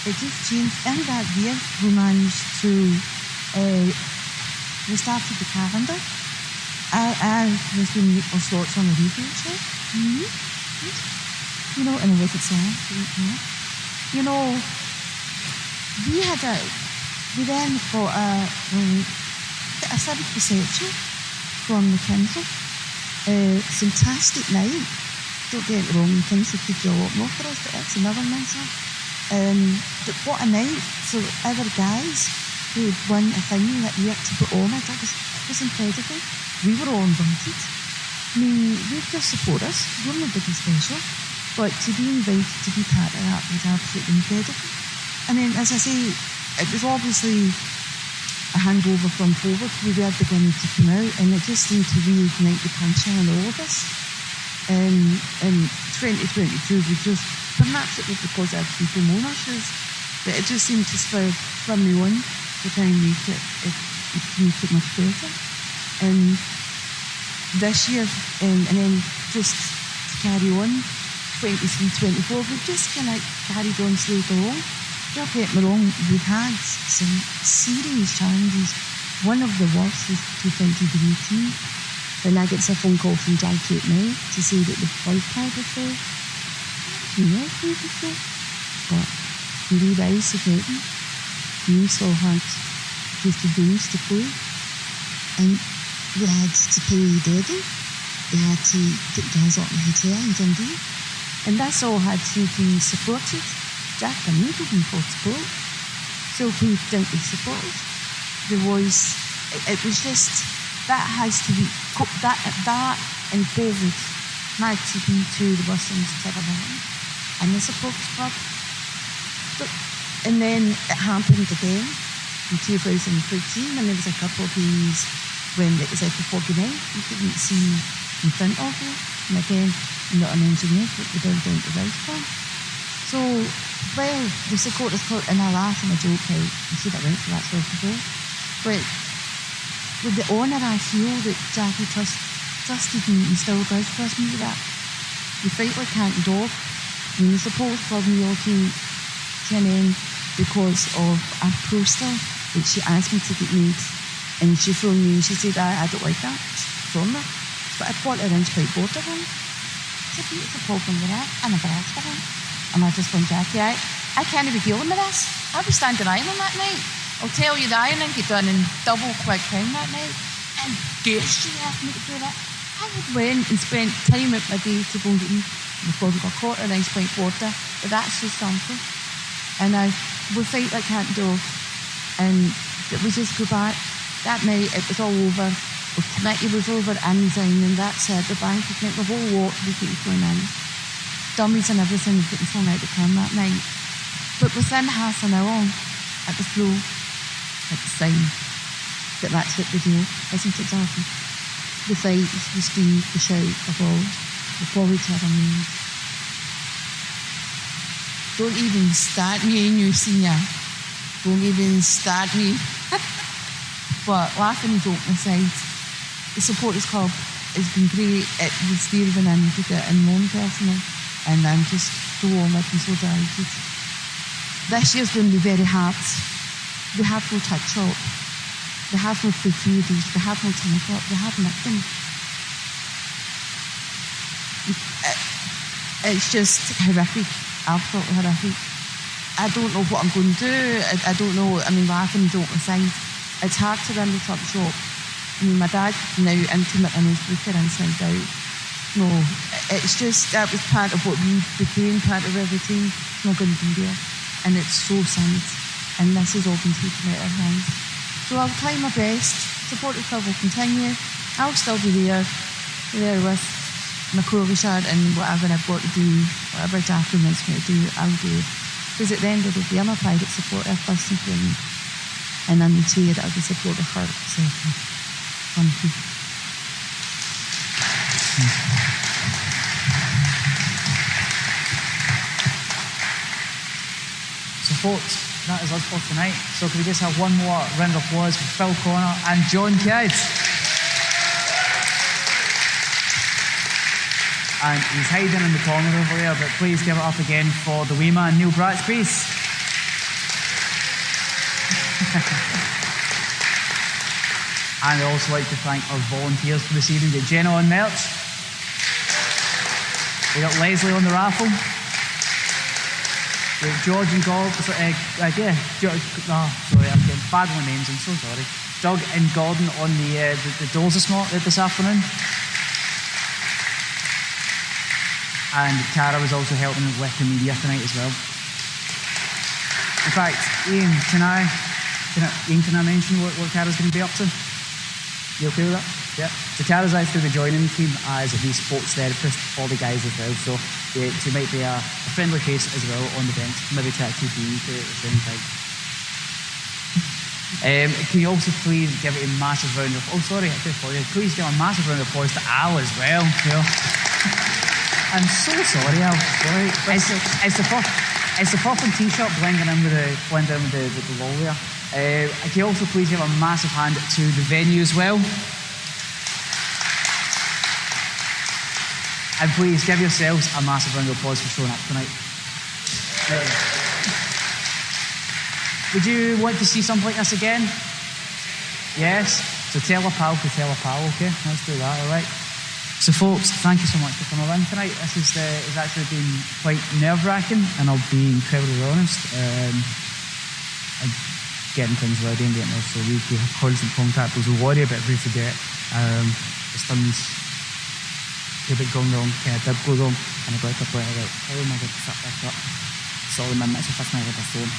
Speaker 9: It just changed. In that year we managed to, we started the calendar. I was doing equal slots on a radio show. Mm-hmm. You know, and a wicked song. You know, we then got a civic reception from the council. Fantastic night. Don't get it wrong, the council could do a lot more for us, but that's another matter. But what a night. So our guys who had won a thing that year to put on it, it was incredible. We were all invited. I mean, they'd just support us. We're nobody special. But to be invited to be part of that was absolutely incredible. And then, as I say, it was obviously a hangover from COVID. We were beginning to come out, and it just seemed to reignite the punch in all of us. In 2022, we just, perhaps it was because I had people on our shoes, but it just seemed to spur me on to try and make it much better. And this year, and then just to carry on, 23-24, we've just kind of carried on straight along. Don't get me wrong, we've had some serious challenges. One of the worst was 2018, when I get a phone call from Jack Kate May to say that the wife card was there. Yes, we were there. But we were isolating. We still had just the bills to pay. And we had to pay Debbie. We had to put girls up in the hotel in Dundee. And this all had to be supported. Jack and me didn't afford support. So we didn't be supported. It was just, that has to be, that and COVID had to be two of the worst things that's ever happened. And the support club. And then it happened again in 2013, and there was a couple of days when it was like a foggy night, you couldn't see in front of you. And again, I'm not an engineer, but we don't down to right from. So, well, the supporters club, and I laugh and I joke out, you see that right, so that's all to go. But with the honour I feel that Jackie trusted me and still does trust me with that. We fight like cat and dog. And the supporters club we all came in because of a poster that she asked me to get made. And she phoned me and she said, I don't like that. It's from her. But I bought her inch pipe border one. It's a beautiful program with that. And a brass for her. And I just went, Jackie, I can't be dealing with this. I was standing ironing that night. I'll tell you, the ironing get done in double quick time that night. And guess she asked me to do that. I had went and spent time at my day to go and get me before we got caught an inch pipe border. But that's just something. And we fight like cat and dog. And we just go back. That night it was all over. The committee was over and resigning. That's it. The bank account, the whole lot was getting thrown in. Dummies and everything was getting thrown out the can that night. But within half an hour, it was blow. It was signed. That that's what we do, isn't it, Jackie? The fight, the scream, the shout, the balls, the forward to our knees. Don't even start me, you senior. Don't even start me. But laughing and joking aside, the supporters club has been great. It was there when I needed it and my own personal, and I'm just so honoured and so delighted. This year's going to be very hard. We have no touch shop. We have no food foodies. We have no tin cup. We have nothing. It's just horrific. Absolutely horrific. I don't know what I'm going to do. I don't know. I mean, laughing and joking aside, it's hard to run the tuck shop. I mean, my dad now intimate in his booker inside out. No, it's just, that was part of what we became, part of everything. It's not going to be there. And it's so sad. And this has all been taken out of our hands. So I'll try my best. Support the club will continue. I'll still be there with my clothes shirt and whatever I've got to do, whatever Jackie wants me to do, I'll do. Because at the end of the day, I'm a pirate supporter first and foremost. And I need to hear that I'll be supporting her second. Thank you.
Speaker 4: So folks, that is us for tonight. So can we just have one more round of applause for Phill Connor and John Kidd? And he's hiding in the corner over there, but please give it up again for the wee man, Neil Bratchpiece. And I'd also like to thank our volunteers for this evening. We got Jenna on merch. We got Leslie on the raffle. We got George and Gordon. Sorry, I'm getting bad with names, I'm so sorry. Doug and Gordon on the doors this afternoon. And Cara was also helping with the media tonight as well. In fact, Ian, can I mention what Cara's going to be up to? You okay with that? Yeah. So Cara's actually the joining team as a wee sports therapist for the guys as well. So she might be a friendly face as well on the bench. Maybe chat to you at the same time. Can you also please give it a massive round of please give a massive round of applause to Al as well. You know? I'm so sorry, Al. It's the purple t-shirt blending in with the logo there. Can you also please give a massive hand to the venue as well? And please give yourselves a massive round of applause for showing up tonight. Would you want to see something like this again? Yes? So tell a pal to tell a pal, okay? Let's do that, alright? So folks, thank you so much for coming along tonight. This has actually been quite nerve-wracking, and I'll be incredibly honest. I'm getting things ready and getting off, so we have constant contact. There's a worry about who to get. There's things a bit going wrong, kind of did go wrong, and I got to a point of like, oh my god, fuck this up. Sorry, man, that's the first time I ever phone.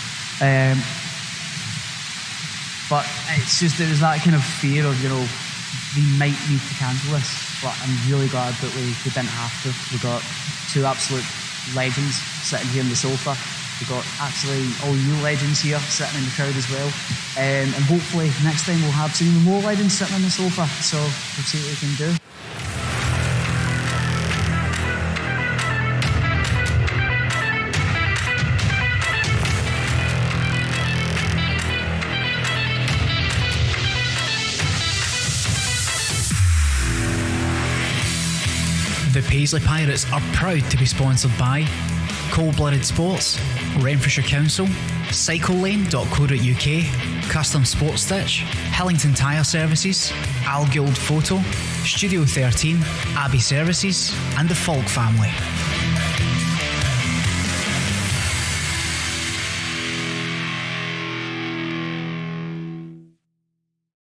Speaker 4: But it's just, there was that kind of fear of, we might need to cancel this, but I'm really glad that we didn't have to. We got two absolute legends sitting here on the sofa. We got actually all you legends here sitting in the crowd as well. And hopefully next time we'll have some more legends sitting on the sofa. So we'll see what we can do.
Speaker 10: The Paisley Pirates are proud to be sponsored by Cold-Blooded Sports, Renfrewshire Council, CycleLane.co.uk, Custom Sports Stitch, Hillington Tyre Services, Al Gould Photo, Studio 13, Abbey Services, and the Falk family.